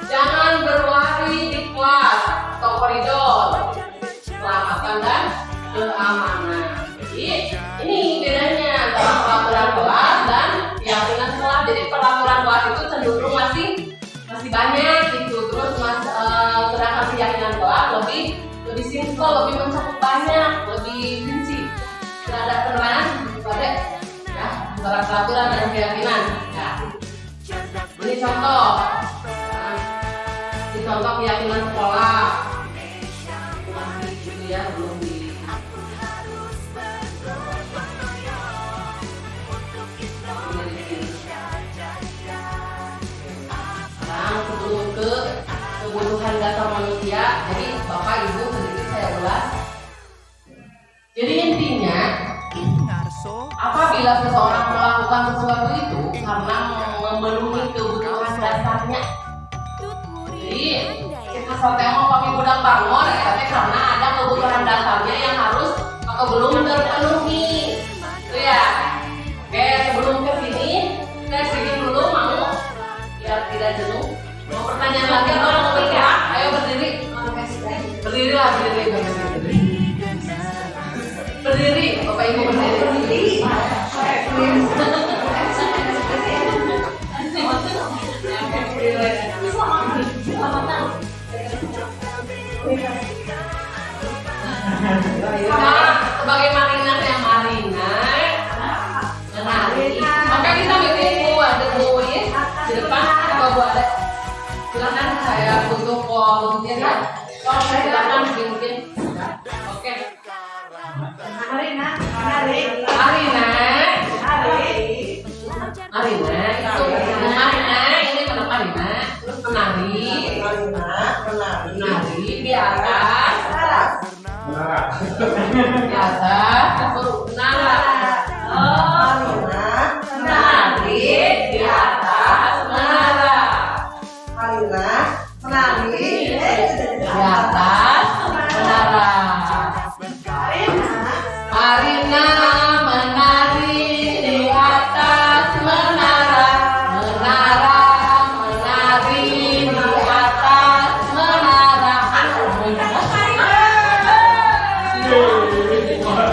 Jangan berlari di kelas atau koridor. Keselamatan dan keamanan. Jadi ini bedanya antara peraturan kelas dan keyakinan kelas. Jadi peraturan kelas itu cenderung masih banyak gitu. Terus sedangkan keyakinan kelas lebih simpel, lebih mencakup banyak, lebih rinci. Tidak ada penerangan pada ya antara peraturan dan keyakinan. Ya. Ini contoh. Ini contoh keyakinan sekolah. Masih gitu ya, belum di. Sekarang sebelum ke kebutuhan dasar manusia, jadi Bapak Ibu sedikit saya ulas. Jadi intinya, apabila seseorang melakukan sesuatu itu karena memenuhi kebutuhan dasarnya. Jadi kita tengok kami budak bangun, tapi karena ada kebutuhan dasarnya yang harus atau belum terpenuhi. Itu ya. Oke, sebelum ke sini, saya sedikit dulu mau biar tidak jenuh. Mau pertanyaan lagi atau mau bergerak? Ayo berdiri. Berdirilah, berdiri, Bapak Ibu berdiri. Oh, begitu ya kan? Kalau saya silakan bikin. Oke. Arina Itu Arina ini kenapa Arina? Terus menari di atas menara. Menari di atas menara. Di atas menara. Arina menari di atas menara. Menari di atas menara.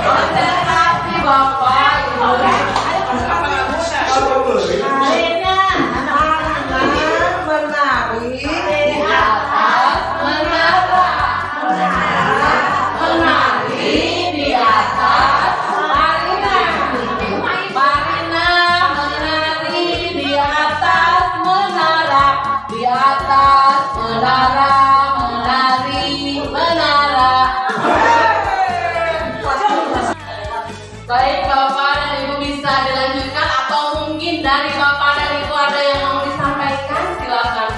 Konsentrasi Bapak Ibu. Di atas menara. Menari di atas Marina. Marina menari di atas menara. Di atas menara. Menari menara. Baik Bapak dan Ibu, bisa dilanjutkan atau mungkin dari Bapak dan Ibu ada yang mau disampaikan, silakan.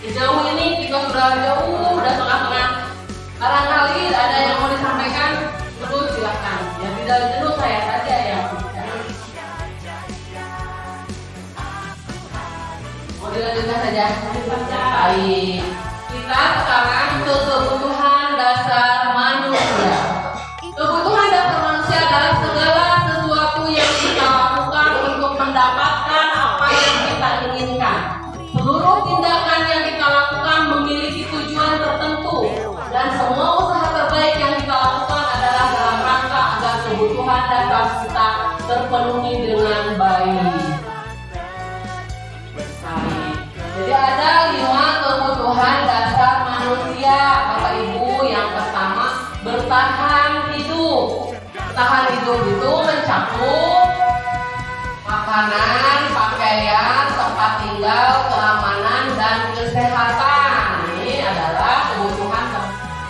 Sejauh ini kita sudah jauh, udah tengah-tengah. Barangkali ada yang mau disampaikan, terus silakan. Yang tidak jenuh saya saja yang bicara. Mau dilanjutkan saja. Baik. Kita sekarang ke kebutuhan dasar manusia. Kebutuhan dasar manusia adalah segala sesuatu yang kita lakukan untuk mendapatkan apa yang kita inginkan. Seluruh tindakan yang kita lakukan memiliki tujuan tertentu, dan semua usaha terbaik yang kita lakukan adalah dalam rangka agar kebutuhan dasar kita terpenuhi dengan baik. Jadi ada 5 kebutuhan dasar manusia, Bapak Ibu. Yang pertama, bertahan hidup. Bertahan hidup itu mencakup makanan, pakaian, tempat tinggal, keamanan, dan kesehatan. Ini adalah kebutuhan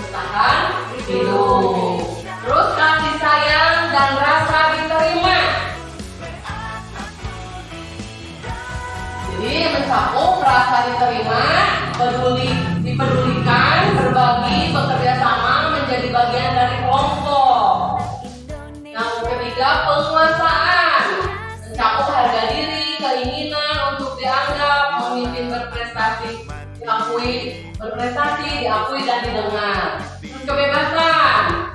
bertahan hidup. Terus kasih sayang dan rasa diterima. Jadi mencakup rasa diterima, dipedulikan, berbagi, bekerja sama, menjadi bagian dari kelompok. Yang ketiga, penguasaan. Mencakup harga diri, keinginan untuk dianggap, memimpin berprestasi, diakui dan didengar. Terus kebebasan.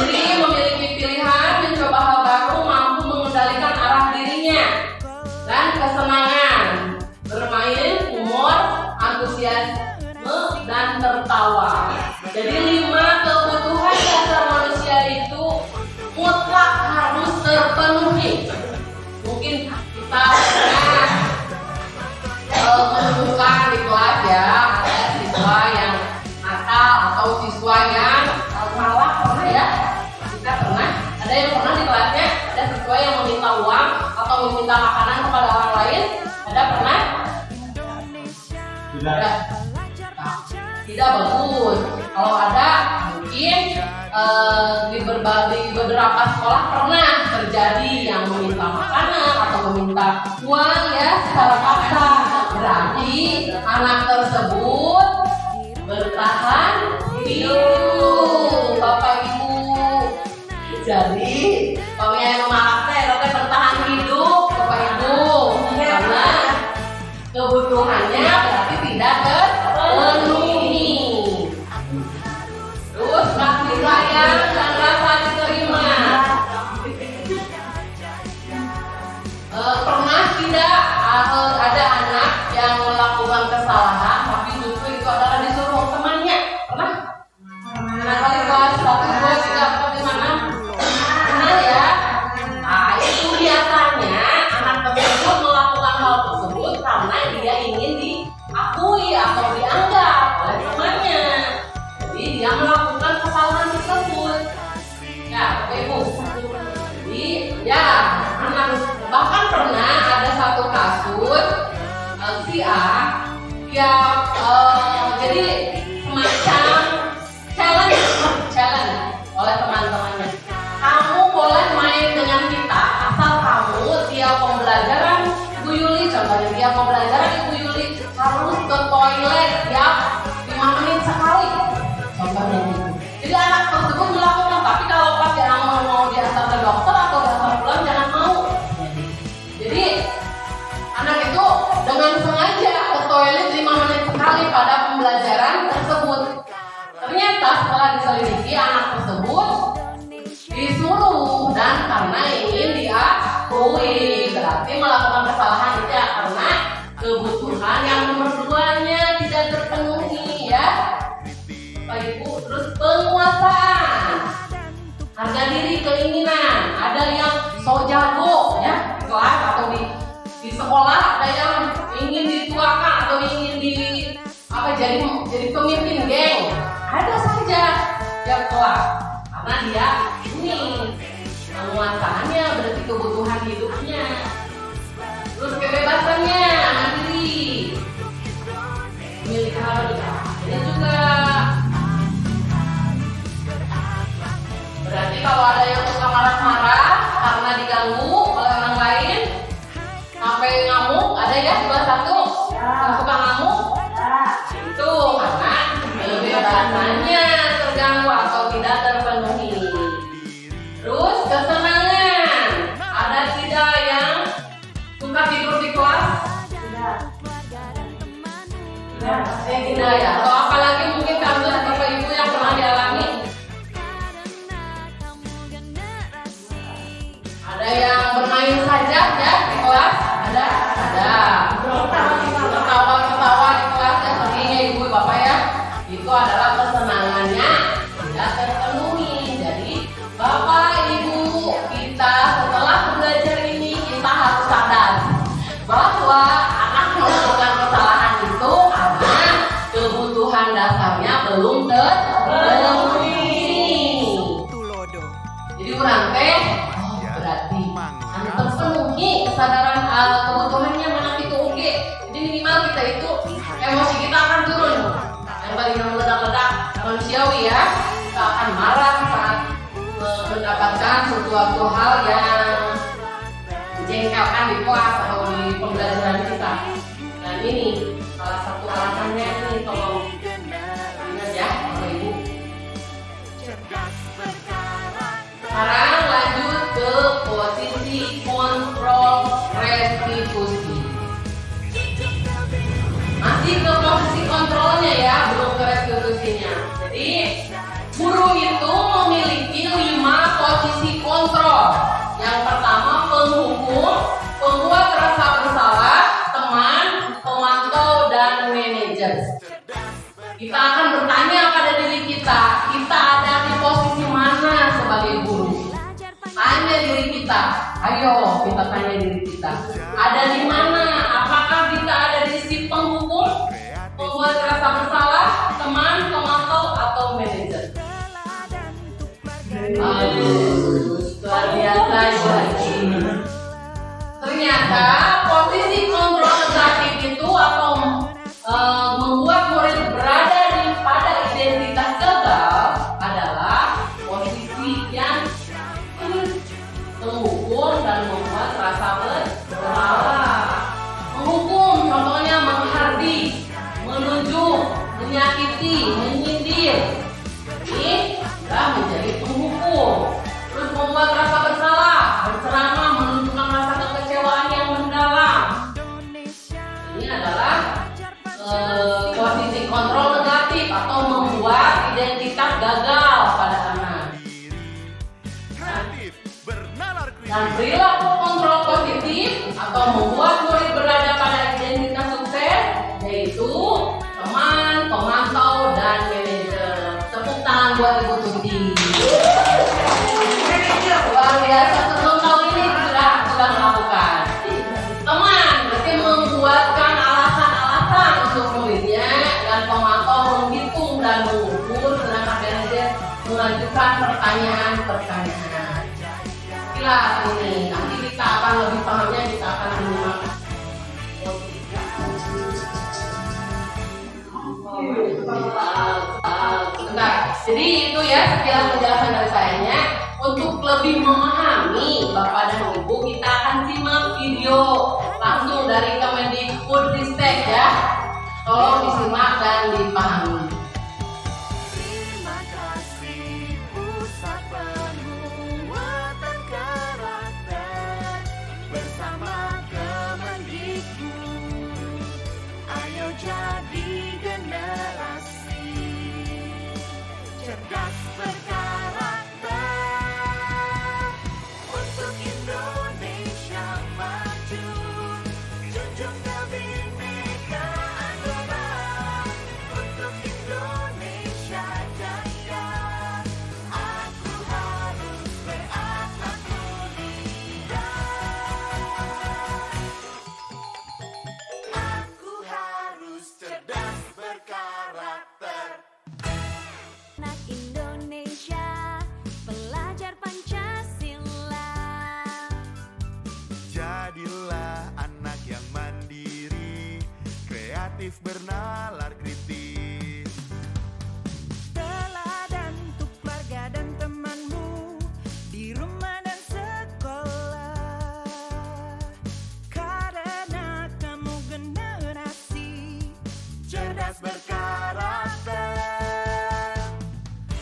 Diri memiliki pilihan, mencoba hal baru, mampu mengendalikan arah dirinya. Dan kesenangan, bermain, humor, antusiasme, dan tertawa. Jadi 5 kebutuhan dasar manusia itu mutlak harus terpenuhi. Mungkin kita pernah menemukan di kelas ya, ada siswa yang nakal atau siswa yang malah pernah ya. Kita pernah, ada yang pernah di kelasnya ada siswa yang meminta uang atau meminta makanan kepada orang lain. Ada pernah? Tidak bagus. Kalau ada mungkin di beberapa sekolah pernah terjadi yang meminta makanan atau meminta uang ya secara paksa. Berarti anak tersebut bertahan hidup, Bapak Ibu. Jadi pemilihan memaksa bertahan hidup, Bapak Ibu, karena kebutuhannya berarti tidak terpenuhi. Terus kasih sayang dan rasa diterima. Pernah tidak ada anak yang melakukan kesalahan tapi justru itu adalah disuruh temannya? Pernah? Nah, kali kelas 1, 2, 3, 4, 5, 6. Pernah ya? Nah, itu biasanya anak tersebut melakukan hal tersebut karena dia ingin diakui atau dianggap oleh temannya. Jadi dia melakukan kesalahan tersebut. Ya, Bapak Ibu. Jadi ya, anak bahkan pernah ada satu kasus si A dia Jadi semacam challenge oleh teman-temannya. Kamu boleh main dengan kita asal kamu tiap pembelajaran Ibu Yuli, contohnya tiap pembelajaran Ibu Yuli harus ke toilet tiap 5 menit sekali. Contohnya gitu. Jadi anak tersebut melakukan, tapi kalau pas yang mau diantar ke dokter atau diantar pulang jangan mau. Jadi anak itu dengan sengaja ke toilet 5 menit sekali pada pembelajaran tersebut. Ternyata setelah diselidiki anak tersebut disuruh dan karena ingin diakui, berarti melakukan kesalahan itu ya karena kebutuhan yang nomor 2-nya tidak terpenuhi ya Bapak Ibu. Terus penguasaan harga diri, keinginan. Ada yang sok jago ya di kelas atau di sekolah, ada yang ingin dituakan atau ingin jadi pemimpin geng. Ada saja yang kelas karena dia ini penguasaannya berarti kebutuhan hidupnya. Terus kebebasannya mandiri, milik harga. Ini juga berarti kalau ada yang suka marah-marah karena diganggu oleh orang lain sampai ngamuk, ada ya juga satu yang suka ngamuk itu karena kebebasannya terganggu atau tidak terpenuhi. Terus kesenangan, ada tidak yang suka tidur di kelas? Tidak ya. Atau apalagi mungkin kamu Bapak Ibu yang pernah dialami? Ada yang bermain saja ya di kelas? Ada. Ketawa di kelas ya, sepertinya Ibu Bapak ya. Itu adalah kesenangannya tidak terpenuhi. Jadi Bapak Ibu, kita setelah belajar ini kita harus sadar bahwa anak melakukan kesalahan itu karena kebutuhan dasarnya belum terpenuhi. Jadi kurang berarti terpenuhi kesadaran kebutuhannya mana itu oke. Jadi minimal kita itu emosi kita akan turun. Yang paling meledak-ledak manusiawi ya. Kita akan marah saat mendapatkan sesuatu hal yang menjengkelkan di kelas atau di pembelajaran kita. Dan ini salah satu alasannya ini, tolong ingat ya Bapak Ibu. Sekarang lanjut ke posisi kontrol restitusi. Masih ke posisi kontrolnya ya, belum ke restitusinya. Jadi guru itu memiliki 5 posisi kontrol. Yang pertama penghukum, pembuat rasa bersalah, teman, pemantau, dan manajer. Kita akan bertanya pada diri kita ada di posisi mana sebagai guru? Tanya diri kita, ayo kita tanya diri kita, ada di mana? Apakah kita ada di sisi penghukum, pembuat rasa bersalah, teman, pemantau, atau manajer? Luar biasa Ibu. Ternyata posisi kontrol negatif itu atau membuat murid berada pada identitas gagal adalah posisi yang menghukum dan membuat rasa bersalah. Menghukum contohnya menghardik, menunjuk, menyakiti, menyindir. Ini sudah menjadi penghukum. Terus membuat rasa bersalah, berceramah, menunjukkan rasa kekecewaan yang mendalam. Ini adalah posisi kontrol negatif atau membuat identitas gagal pada anak. Dan perilaku kontrol positif atau membuat murid berada pada identitas sukses, yaitu teman, pemantau, dan manajer. Tepuk tangan buat Ibu Tuti. Luar biasa, sebelum tahun ini sudah melakukan. Teman berarti membuatkan alasan-alasan untuk muridnya, dan pemantau menghitung dan mengukur, sedangkan manajer mengajukan pertanyaan-pertanyaan. Jelas ini, nanti kita akan lebih pahamnya, kita akan menyimak. itu ya sekilas penjelasan dari saya. Untuk lebih memahami Bapak dan Ibu, kita akan simak video langsung dari Kemendikbudristek ya. Tolong disimak dan dipahami. Terima kasih Pusat Penguatan Karakter bersama Kemendikbud. Ayo jadi generasi cerdas berkarakter untuk Indonesia maju. Junjung kebinekaan Bangsa untuk Indonesia jaya. Aku harus berakhlak mulia. Aku harus cerdas berkarakter. Anak Indonesia, pelajar Pancasila. Jadilah anak yang mandiri, kreatif bernalar kritis. Teladan untuk keluarga dan temanmu di rumah dan sekolah. Karena kamu generasi cerdas berkarakter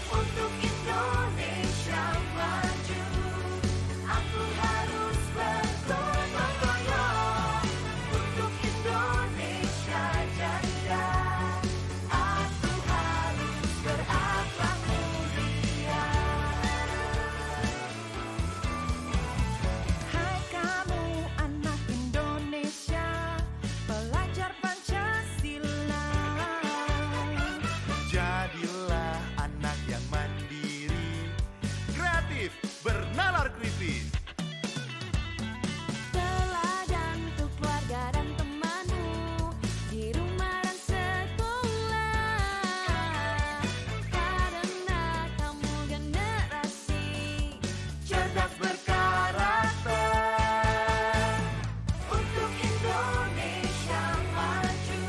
untuk Indonesia maju. Aku harus bergotong royong untuk Indonesia jaya. Aku harus berakhlak mulia. Hai kamu anak Indonesia, pelajar Pancasila. Jadilah anak yang mandiri, kreatif bernalar kritis. Teladan untuk keluarga dan temanmu di rumah dan sekolah. Karena kamu generasi cerdas berkarakter untuk Indonesia maju.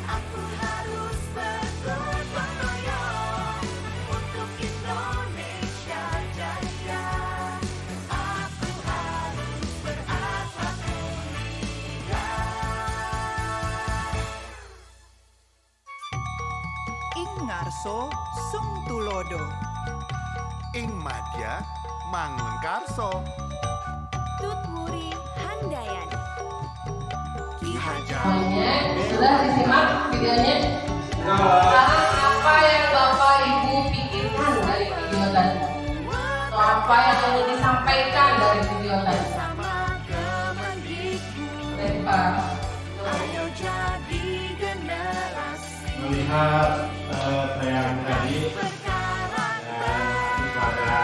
Aku harus bergotong royong untuk Indonesia jaya. Aku harus berakhlak mulia. Ing ngarso sung tulodo. Ing madya mangun karso. Tutwuri Handayani. Ki Hajar. Semuanya sudah disimak videonya. Sekarang apa yang Bapak Ibu pikirkan dari video tadi? Atau apa yang ingin disampaikan dari video tadi? Sama Kemendikbud. Dari Pak. Ayo jadi generasi Melihat tayangan tadi berkarakter kepada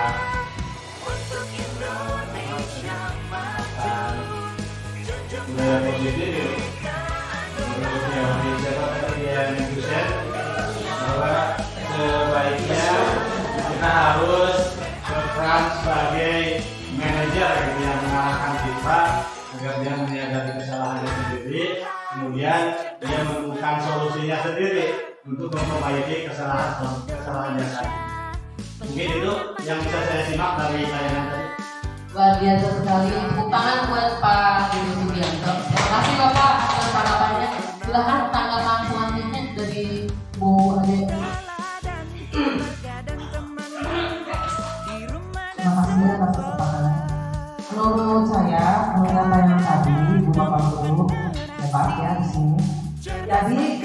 untuk Indonesia maju. Junjung budaya positif menurut teori yang dosen bahwa sebaiknya kita harus berperan sebagai manajer gitu, yang mengarahkan kita agar dia menyadari kesalahannya sendiri, kemudian dia menemukan solusinya sendiri untuk memperbaiki kesalahannya tadi. Mungkin itu yang bisa saya simak dari tayangan tadi. Luar biasa sekali. Tepuk tangan buat Pak Didi Subianto. Terima kasih Bapak atas tanggapannya. Silahkan tanggapan selanjutnya dari Bu Ade. teladan keluarga dan temanmu di rumah dan Terima kasih atas kesempatannya. Menurut saya, melihat tayangan tadi, Ibu Bapak Guru hebat ya di sini. Jadi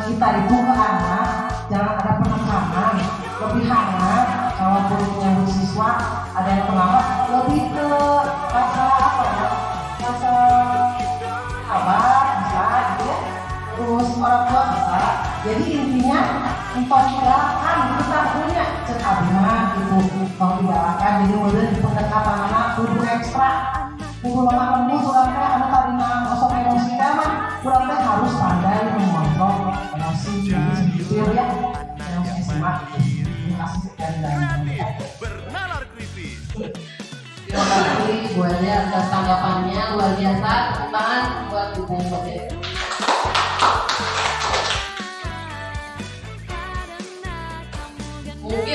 kita itu ke anak jangan ada penekanan, lebih hangat. Kalaupun punya siswa ada yang pengawas, lebih ke rasa apa ya? Rasa sabar bisa gitu ya. Terus orang tua bisa. Jadi intinya engkau tidakkan kita punya cek abimah gitu. Engkau tidakkan jadi mulai di pendekatan anak kudu ekstra. Kudu lemah lembut kurang teh anu karina masuk emosi teh mah kurang teh harus pandai mengontrol emosi gitu ya. Emosi smart gitu. Terima kasih sekian dari Bernalar kritis. Terima kasih Bu Ade atas tanggapannya. Luar biasa. Tepuk tangan buat Ibu Ade. Mungkin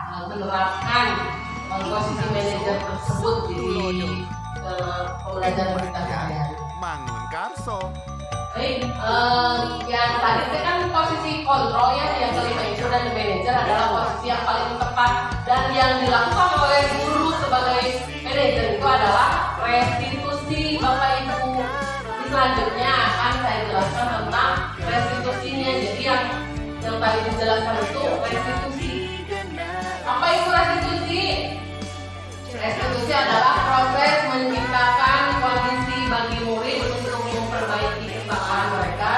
menerapkan posisi manajer tersebut di pembelajaran kita sehari-hari. Mangun Karso. Baik, yang tadi itu kan posisi kontrol ya, yang kelima itu dan manajer adalah posisi yang paling tepat dan yang dilakukan oleh guru sebagai manajer itu adalah restitusi Bapak Ibu. Selanjutnya akan saya jelaskan tentang restitusinya. Jadi yang tadi dijelaskan itu restitusi. Apa itu restitusi? Restitusi adalah proses menciptakan kondisi bagi murid untuk memperbaiki kesalahan mereka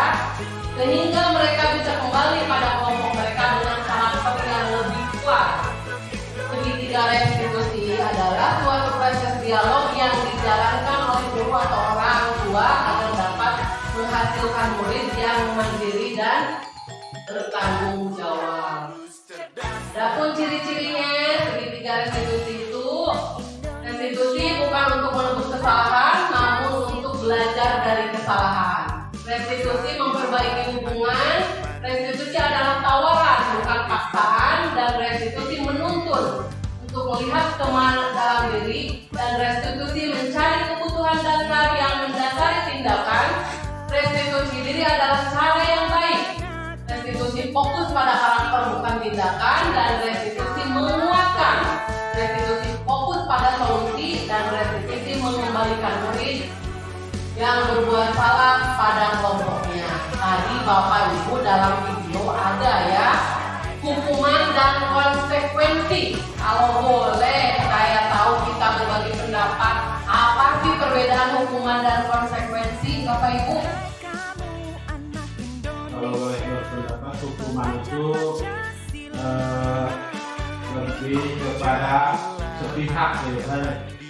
sehingga mereka bisa kembali pada kelompok mereka dengan karakter yang lebih kuat. Segitiga restitusi adalah suatu proses dialog yang dijalankan oleh guru atau orang tua agar dapat menghasilkan murid yang mandiri dan bertanggung jawab. Adapun ciri-cirinya segitiga restitusi itu, restitusi bukan untuk menebus kesalahan, namun untuk belajar dari kesalahan. Restitusi memperbaiki hubungan, restitusi adalah tawaran bukan paksaan, dan restitusi menuntun untuk melihat kemana dalam diri, dan restitusi mencari kebutuhan dasar yang mendasari tindakan. Restitusi diri adalah cara yang baik. Restitusi fokus pada karakter bukan tindakan, dan restitusi menguatkan. Restitusi fokus pada solusi, dan restitusi mengembalikan murid yang berbuat salah pada kelompoknya. Tadi Bapak Ibu dalam video ada ya, hukuman dan konsekuensi. Kalau boleh saya tahu kita berbagi pendapat, apa sih perbedaan hukuman dan konsekuensi Bapak Ibu? Kalau boleh berpendapat, hukuman itu lebih kepada sepihak gitu kan.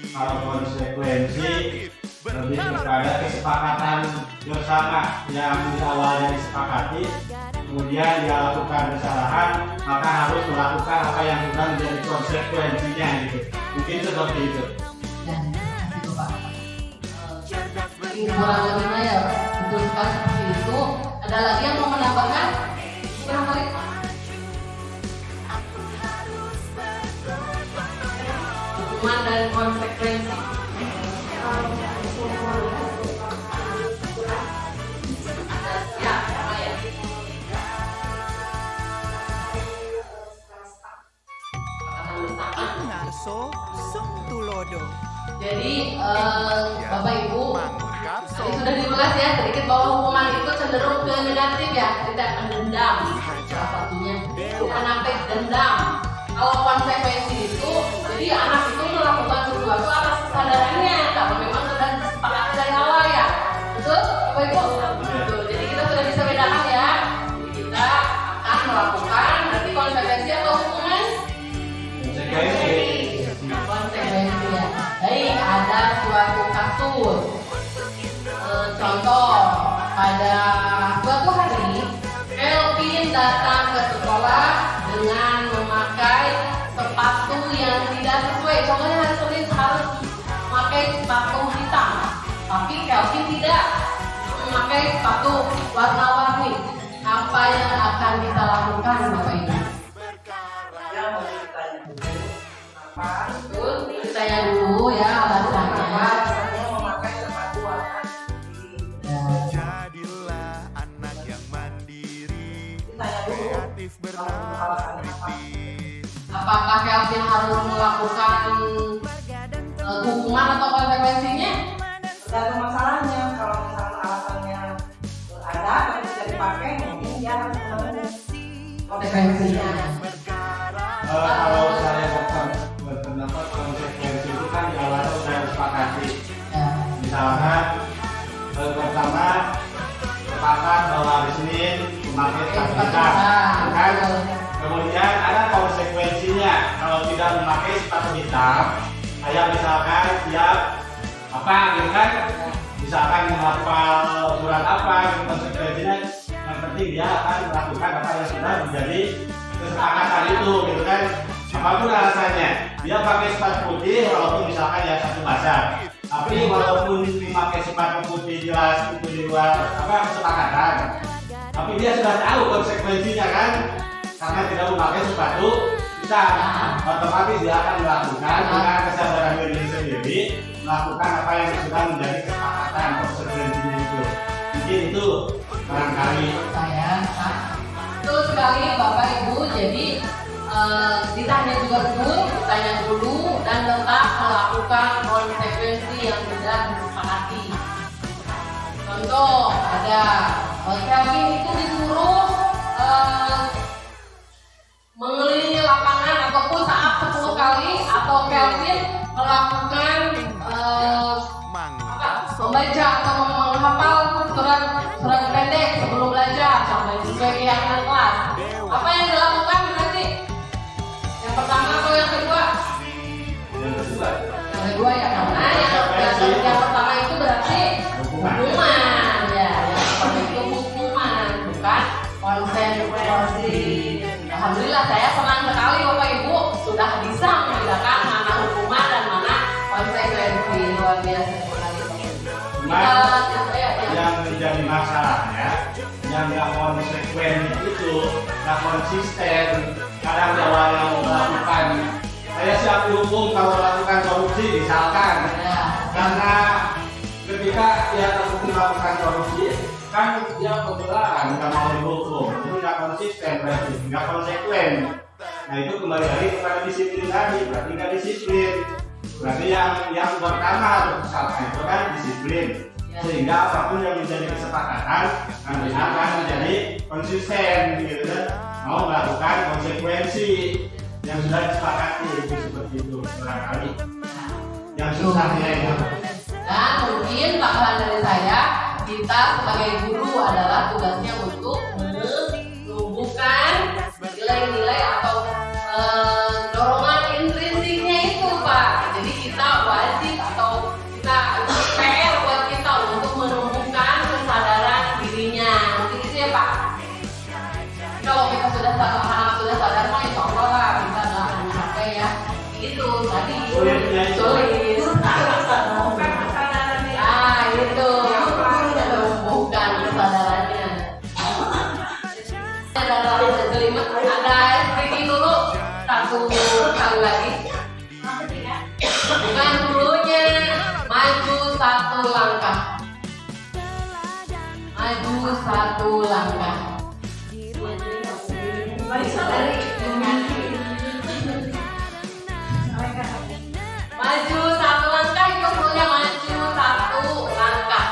Kalau konsekuensi lebih kepada kesepakatan bersama yang di awalnya disepakati, kemudian dia lakukan kesalahan, maka harus melakukan apa yang sudah menjadi konsekuensinya gitu. Mungkin seperti itu. Dan itu Pak. Kurang lebihnya ya betul sekali seperti itu. Ada lagi yang mau menambahkan? Barangkali. Hukuman dan konsekuensi. Ya, apa ya? Ingarso Sungtulodo. Jadi Bapak Ibu Mangun Karso. tadi sudah dibahas ya sedikit bahwa hukuman itu cenderung ke negatif ya, tidak mendendam. Salah satunya bukan sampai dendam. Kalau konsekuensi itu, jadi anak itu melakukan sesuatu atas kesadarannya, kalau memang sudah disepakati dari awal ya. Betul, Bapak Ibu? Betul. Jadi kita sudah bisa bedakan ya. Jadi kita akan melakukan nanti konsekuensi atau hukuman. Konsekuensi ya. Baik, ada suatu kasus. Contoh, pada suatu hari Kelvin datang ke sekolah dengan memakai sepatu yang tidak sesuai. Contohnya hari Senin harus memakai sepatu hitam, tapi Kelvin tidak memakai sepatu warna-warni. Apa yang akan kita lakukan, Bapak Ibu? Betul, ditanya dulu ya alasannya. Jadilah anak yang mandiri, kreatif bernalar kritis. Apakah Kelvin harus melakukan hukuman atau konsekuensinya? Tergantung masalahnya. Kalau misalnya alasannya ada tapi tidak dipakai, mungkin dia harus menanggung Konsekuensinya. Kalau saya berpendapat konsekuensi itu kan di awal sudah disepakati. Ya. Misalkan pertama sepakat bahwa hari Senin memakai sepatu hitam, kan? Kemudian ada konsekuensinya kalau tidak memakai sepatu hitam. Kayak misalkan siap apa gitu kan? Misalkan menghafal surat apa, konsekuensinya yang penting dia akan melakukan apa yang sudah menjadi kesepakatan itu gitu kan. Apapun alasannya, dia pakai sepatu putih walaupun misalkan ya satu basah. Tapi walaupun memakai sepatu putih jelas itu di luar apa kesepakatan, tapi dia sudah tahu konsekuensinya kan, karena tidak memakai sepatu bisa, otomatis dia akan melakukan dengan kesadaran diri sendiri, melakukan apa yang sudah menjadi kesepakatan konsekuensinya itu. Mungkin itu barangkali. Saya, betul sekali Bapak Ibu. Jadi ditanya juga dulu, ditanya dulu, dan tetap melakukan konsekuensi yang sudah disepakati. Contoh ada Kelvin itu disuruh mengelilingi lapangan ataupun saat 10 kali, atau Kelvin melakukan Mangun Karso. membaca atau menghafal surat pendek sebelum belajar sampai sesuai keyakinan kelas. Apa yang dilakukan berarti? Yang pertama atau yang kedua? Yang kedua ya, karena yang pertama itu berarti hukuman ya, yang pertama itu hukuman, bukan konsekuensi. Alhamdulillah saya senang sekali Bapak Ibu sudah bisa membedakan mana hukuman dan mana konsekuensi. Luar biasa sekali. Yang menjadi masalahnya, yang nggak konsekuen itu, nggak konsisten. Kadang awalnya mau melakukan, saya siap dihukum kalau melakukan korupsi misalkan, karena ketika dia terbukti melakukan korupsi, kan dia pembelaan nggak mau dihukum, itu nggak konsisten berarti, nggak konsekuen. Nah itu kembali lagi kepada disiplin tadi, berarti nggak disiplin. Berarti yang pertama harus misalkan itu kan disiplin, sehingga apapun yang menjadi kesepakatan nanti akan menjadi konsisten, gitu kan? Mau melakukan konsekuensi yang sudah disepakati, itu seperti itu barangkali. Yang susahnya itu. Dan mungkin tambahan dari saya, kita sebagai guru adalah tugasnya untuk menumbuhkan nilai-nilai atau dorongan intrinsiknya itu Pak. Jadi kita wajib atau kita PR buat kita untuk menumbuhkan kesadaran dirinya. Mungkin itu ya Pak. Kalau kita sudah sadar mah insya Allah lah kita nggak akan capek ya. Itu tadi sulit. Ah itu menumbuhkan kesadarannya. Ada kelima, ada Ricky dulu satu kali lagi. Bukan dulunya, maju satu langkah. Maju satu langkah. Maju satu langkah itu dulunya maju satu langkah.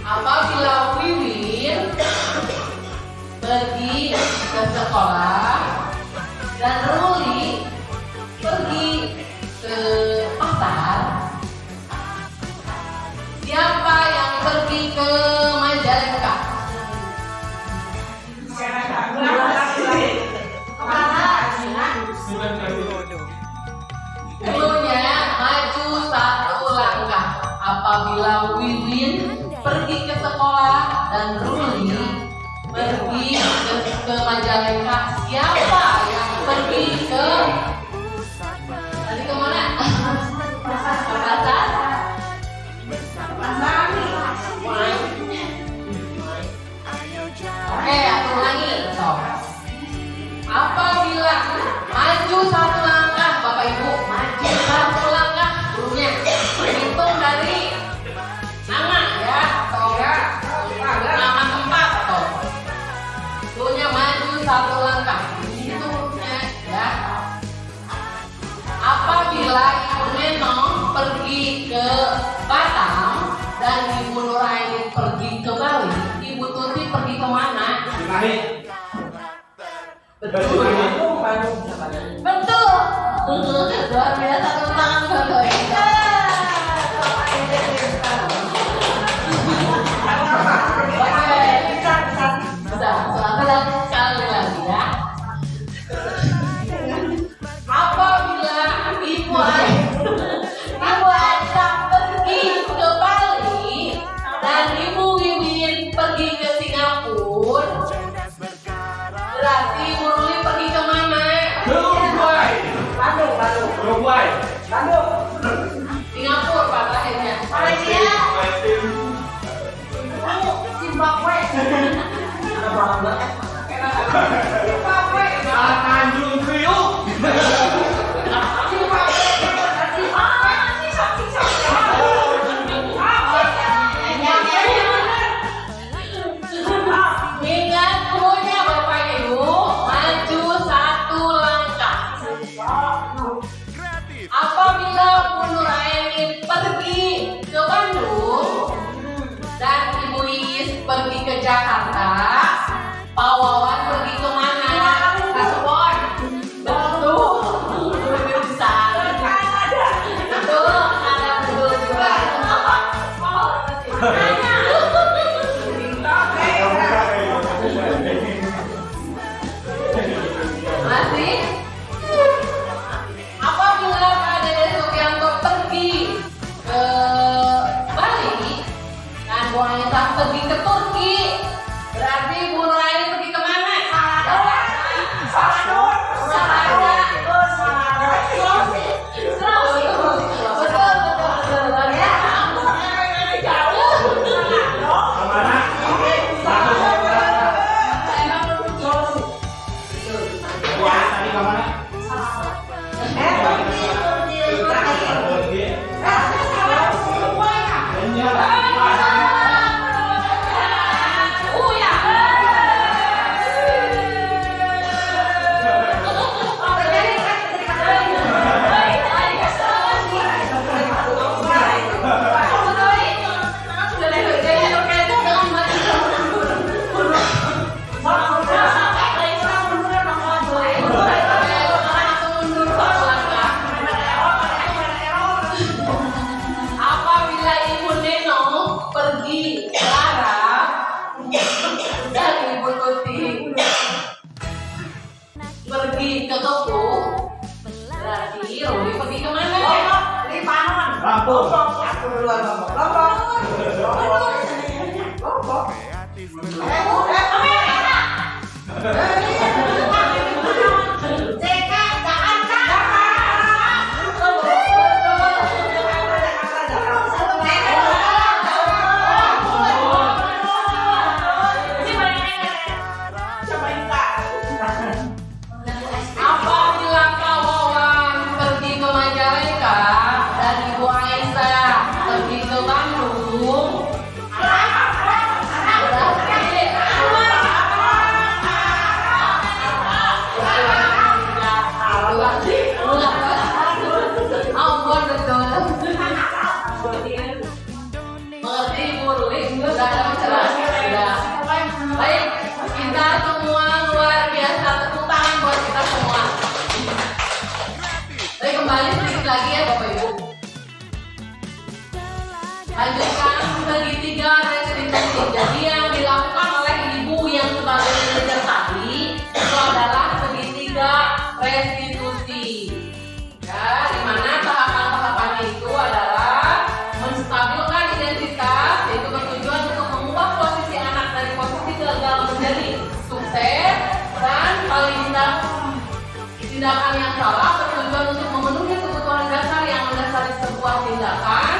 Apabila Wiwin pergi ke sekolah dan Ruli pergi ke pasar, siapa yang pergi ke Majalengka? Dulunya maju satu langkah. Apabila Wiwin pergi ke sekolah dan Ruli pergi ke Majalengka, siapa yang pergi ke tadi kemana? Pasar. Oke, aku ulangi. Apabila maju satu langkah, Bapak Ibu, maju satu langkah dulunya. Hitung dari nama ya, atau nama tempat atau dulunya maju satu langkah. Hitungnya ya. Apabila Ibu Nenong pergi ke Batam dan Ibu Nuraini pergi ke Bali, Ibu Tuti pergi kemana? Cimahi. Betul. Betul. Luar biasa, tepuk tangan dulu. Sekali lagi ya. Apabila Ibu Aisyah pergi ke Bali dan Ibu Wiwin pergi ke Singapura, berarti Ibu Ruli pergi ke mana? Ke Uruguay. Uruguay. Singapura Pak terakhirnya. Malaysia. Zimbabwe. Tanjung Pak Wawan pergi kemana? Kasebon. Betul. Bisa. Betul. Ada betul juga. Masih? Apabila Kak Dede Sugianto pergi ke Bali dan Bu Anissa pergi ke Turki, berarti Bu Nuraini pergi kemana? Apabila Ibu Neno pergi ke Arab dan Ibu Tuti pergi ke Toko, berarti Ruli pergi kemana? Di Panon. Lampung. Aku duluan ngomong. Lombok. Kreatif Jakarta. Apabila Kak Wawan pergi ke Majalengka dan Ibu Aisyah pergi ke Bandung, Ambon betul. Mengerti Bu Ruli? Sudah ada penjelasan? Sudah. Baik, kita semua luar biasa, tepuk tangan buat kita semua. Baik, kembali sedikit lagi ya Bapak Ibu. Lanjutkan segitiga restitusi. Jadi yang dilakukan oleh Ibu yang sebagai manajer tadi itu adalah segitiga restitusi. Ya, di mana tahapan-tahapannya itu adalah menstabilkan identitas, yaitu bertujuan untuk mengubah posisi anak dari posisi gagal menjadi sukses, dan paling tidak tindakan yang salah bertujuan untuk memenuhi kebutuhan dasar yang mendasari sebuah tindakan,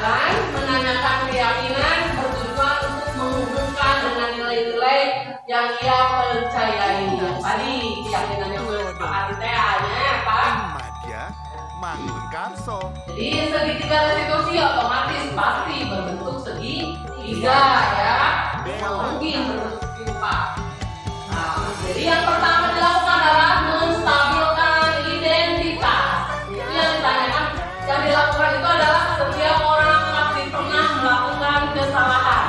dan menanyakan keyakinan bertujuan untuk menghubungkan dengan nilai-nilai yang ia percayai. Tadi keyakinan yang disepakati TA-nya apa? Madya Mangun Karso. Jadi segitiga restitusi otomatis pasti berbentuk segitiga ya, yang mungkin berbentuk segi empat. Nah, jadi yang pertama dilakukan adalah menstabilkan identitas. Itu yang ditanyakan, yang dilakukan itu adalah setiap orang pasti pernah melakukan kesalahan.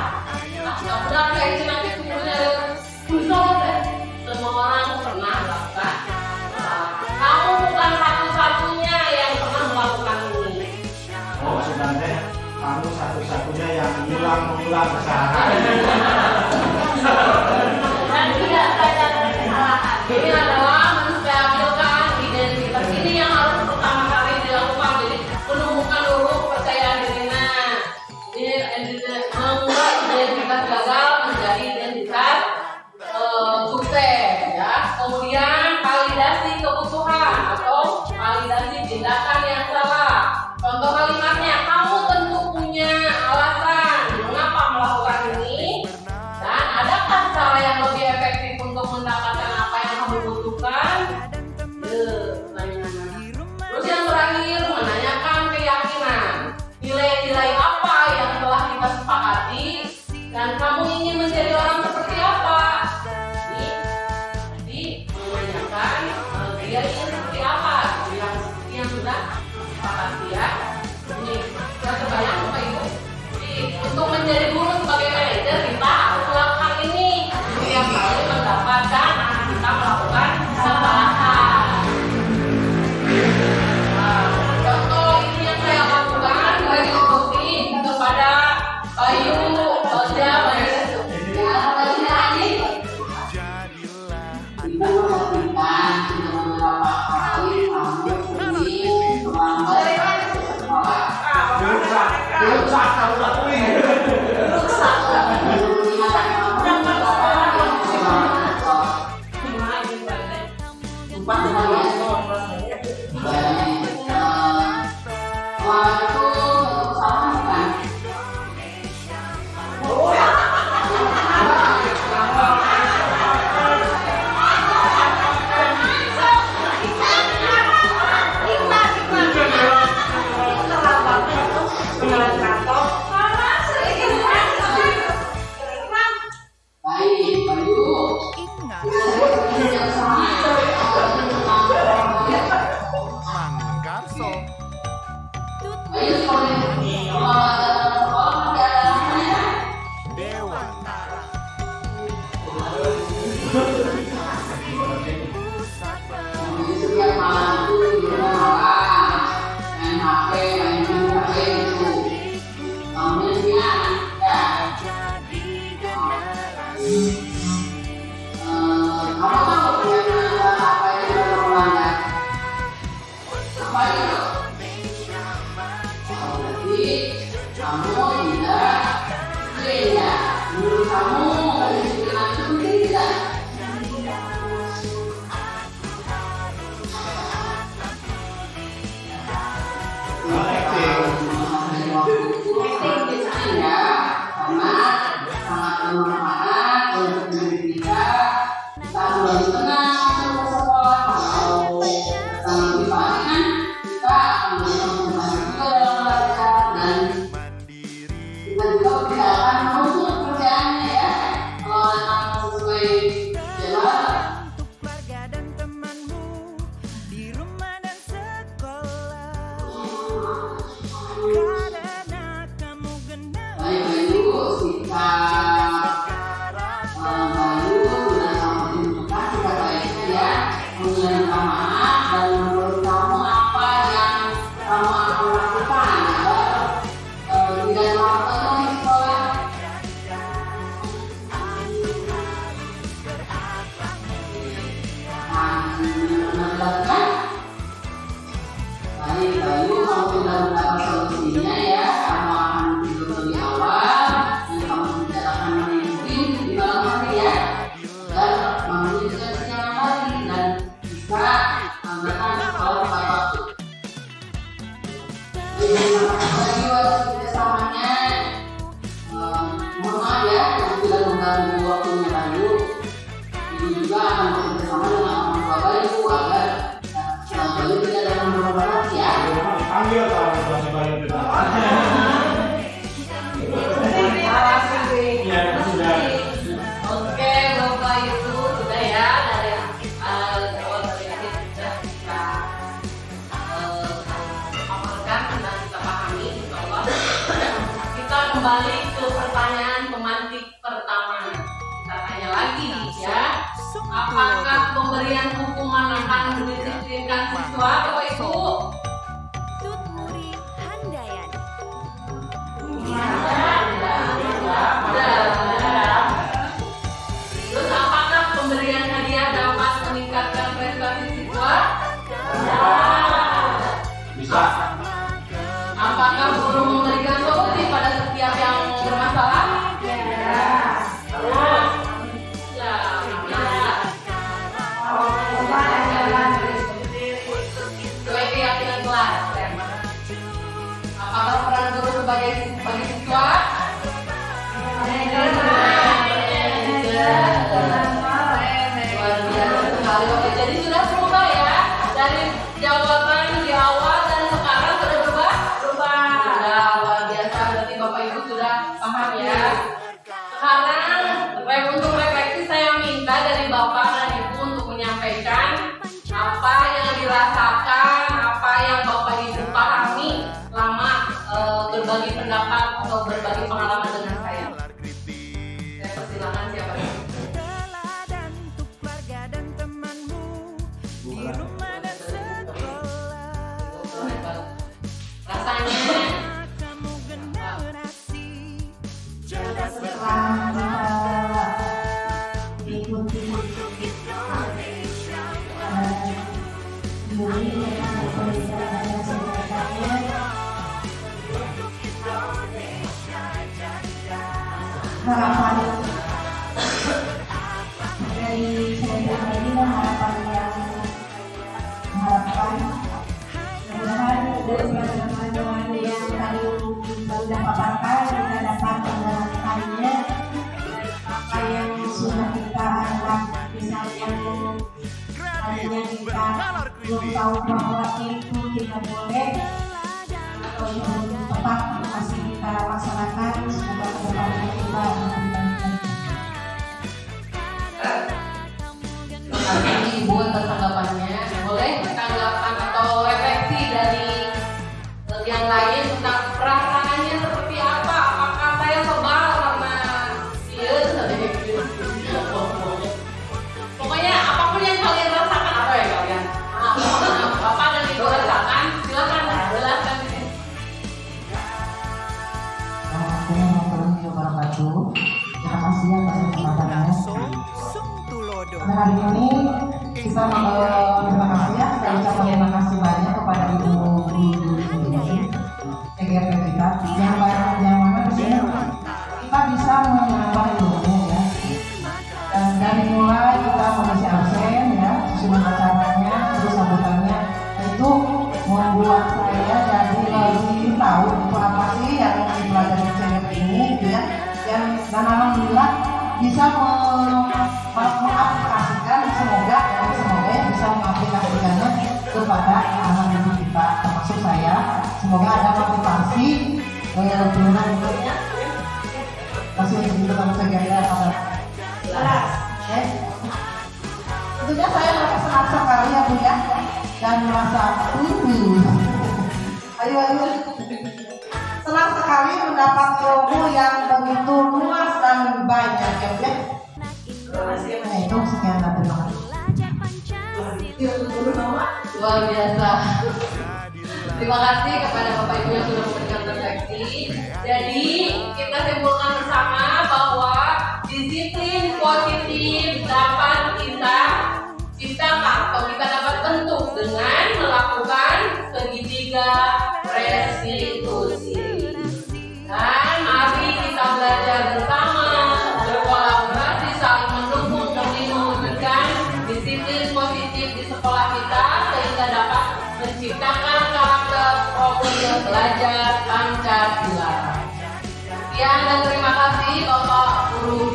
Nah, mudah-mudahan kayak ini nanti kumpulnya semua orang pernah melakukan kesalahan. Kamu bukan satu-satunya yang pernah melakukan ini. Oh, sebenarnya kamu satu-satunya yang mengulang kesalahan. Dan tidak sadar kesalahan. Ini adalah menstabilkan identitas. Ini yang harus pertama kali dilakukan. Jadi menumbuhkan dulu kepercayaan dirinya. Ini membuat identitas gagal menjadi identitas sukses. Ya. Kemudian validasi kebutuhan atau validasi tindakan yang salah. Contoh kalimatnya, kamu tentu punya alasan mengapa melakukan ini, dan adakah cara yang lebih efektif untuk mendapatkan apa yang kamu butuhkan? Terus yang terakhir, menanyakan keyakinan. Nilai-nilai apa yang telah kita sepakati, dan kamu ingin menjadi orang seperti apa? Jadi menanyakan dia ingin seperti apa, yang sudah sepakati ya. Ini sudah terbayang Bapak Ibu. Jadi untuk menjadi guru sebagai manajer kita harus melakukan ini setiap kali mendapat ya, karena sangat bermanfaat untuk diri kita. Kita lebih tenang untuk bersekolah. Kalau datang lebih pagi kan kita akan berkonsentrasi juga dalam belajar dan kita juga bisa akan menuntut kerjaannya ya. Kalau memang sesuai jadwal. Keluarga dan temanmu di rumah dan sekolah, karena kamu generasi Baik Ibu, kita baru sudah sampai di tempat kita baiknya ya. Kemudian minta maaf dan menurut kamu apa yang kamu akan lakukan tidak waktu di sekolah. Menjelaskan. Baik Bayu, kamu sudah mendapat solusinya ya. Kamu akan tidur lebih awal dan kamu tidak akan mimpi di malam hari ya. Dan bangun juga siang hari dan bisa datang ke sekolah tepat waktu. Lagi waktu kerjasamanya, mohon maaf ya, yang sudah mengganggu waktunya Bayu. Ibu juga akan bekerjasama dengan orang tua Bayu agar Bayu tidak dalam beberapa lagi ya. Panggil kalau masih banyak kita. Iya sudah. Oke, Bapak Ibu sudah ya dari awal dari akhir sudah kita paparkan dan kita pahami insyaallah. Kita kembali ke pertanyaan pemantik pertama. Kita tanya lagi ya. Apakah pemberian hukuman akan mendisiplinkan siswa, Bapak Ibu? Tut Muri Handayani. Terus apakah pemberian hadiah dapat meningkatkan prestasi siswa? Bisa. Apakah guru memberikan solusi pada setiap yang bermasalah? Sesuai keyakinan kelas. Apakah peran guru sebagai siswa? Luar biasa sekali. Oke, jadi sudah berubah ya dari jawaban di awal dan sekarang sudah berubah. Sudah luar biasa. Berarti Bapak Ibu sudah paham ya. Sekarang untuk refleksi saya minta dari Bapak dan Ibu untuk menyampaikan apa yang dirasakan, apa yang Bapak Ibu pahami selama berbagi pendapat atau berbagi pengalaman dengan saya. Saya persilakan siapa yang Teladan untuk keluarga dan temanmu di rumah dan sekolah, rasanya. kamu generasi cerdas Setelah ikuti harapan dari saya pribadi dan harapan yang mudah-mudahan dari teman-teman yang tadi sudah paparkan kita dapat menjalankannya apa yang sudah kita anggap misalnya tadinya kita belum tahu bahwa itu tidak boleh atau itu tepat masih kita laksanakan. Semoga kedepannya kita menjalankan. Terima kasih Ibu atas tanggapannya. Boleh tanggapan atau refleksi dari yang lain tentang perasaannya seperti apa? Apakah saya sebal karena dia pokoknya apapun yang kalian rasakan apa ya kalian? Bapak dan Ibu rasakan, silakan jelaskan di sini. Assalamualaikum warahmatullahi wabarakatuh. Terima kasih atas kesempatannya. Sung Tulodo. Pada hari ini kita terima kasih ya, saya ucapkan terima kasih banyak kepada ibu guru TGP kita yang mana di sini kita bisa menambah ilmu ya. Dan dari mulai kita mengisi absen ya, susunan acaranya, terus sambutannya itu membuat saya jadi lebih tahu itu apa sih ya semoga ada motivasi berenang berikutnya. Masih untuk kamu sejaga apa? Tentunya saya merasa senang sekali ya Bu ya, dan merasa ayo senang sekali mendapat ilmu yang begitu luas dan banyak ya Bu ya. Nah itu sekian dan terima kasih. Luar biasa. Terima kasih kepada Bapak Ibu yang sudah memberikan refleksi. Jadi kita simpulkan bersama bahwa disiplin positif dapat kita ciptakan atau kita dapat bentuk dengan melakukan segitiga restitusi. Dan mari kita belajar bersama, berkolaborasi, saling mendukung demi mewujudkan disiplin positif di sekolah kita sehingga dapat menciptakan karakter profil belajar Pancasila. Sekian dan terima kasih Bapak Guru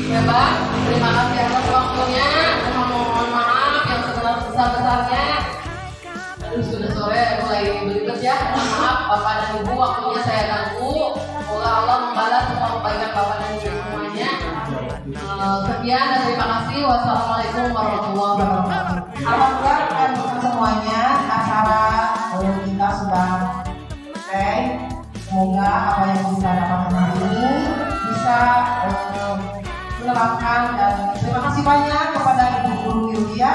hebat. Terima kasih atas waktunya. Mohon maaf yang sebesar-besarnya. Aduh sudah sore mulai belibet ya. Maaf Bapak dan Ibu waktunya saya ganggu. Semoga Allah membalas semua kebaikan Bapak dan Ibu semuanya. Sekian dan terima kasih. Wassalamualaikum warahmatullahi wabarakatuh. Alhamdulillah dan semuanya acara kita sudah selesai. Semoga apa yang kita dapatkan hari ini bisa menerapkan, dan terima kasih banyak kepada Ibu Guru Yulia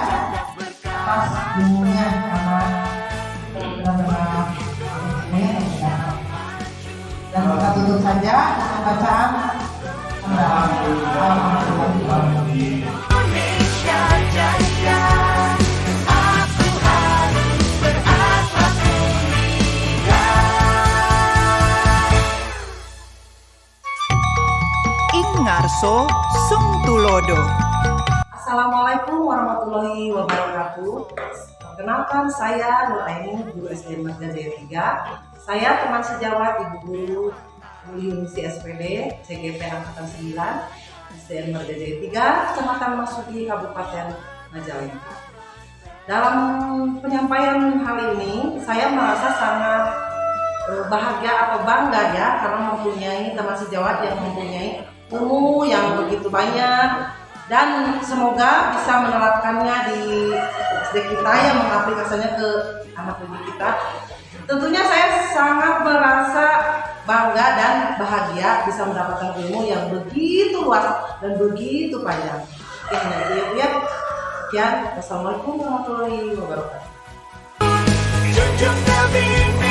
atas ilmunya karena benar-benar ini. Dan kita tutup saja dengan bacaan Alhamdulillah. Indonesia Jaya, aku harus berakhlak mulia. Ingarso Sung Tulodo. Assalamualaikum warahmatullahi wabarakatuh. Perkenalkan saya Nur Aini, guru SD Marga Jaya 3. Saya teman sejawat Ibu Guru Yunisi SPD, CGP Angkatan 9, SDN Marga Jaya 3, Kecamatan Masuki, Kabupaten Majalengka. Dalam penyampaian hal ini, saya merasa sangat bahagia atau bangga ya, karena mempunyai teman sejawat yang mempunyai ilmu yang begitu banyak, dan semoga bisa menerapkannya di SD kita yang mengaplikasikannya ke anak didik kita. Tentunya saya sangat merasa bangga dan bahagia bisa mendapatkan ilmu yang begitu luas dan begitu panjang. Oke, nah itu ya. Sekian, wassalamualaikum warahmatullahi wabarakatuh. Junjung tinggi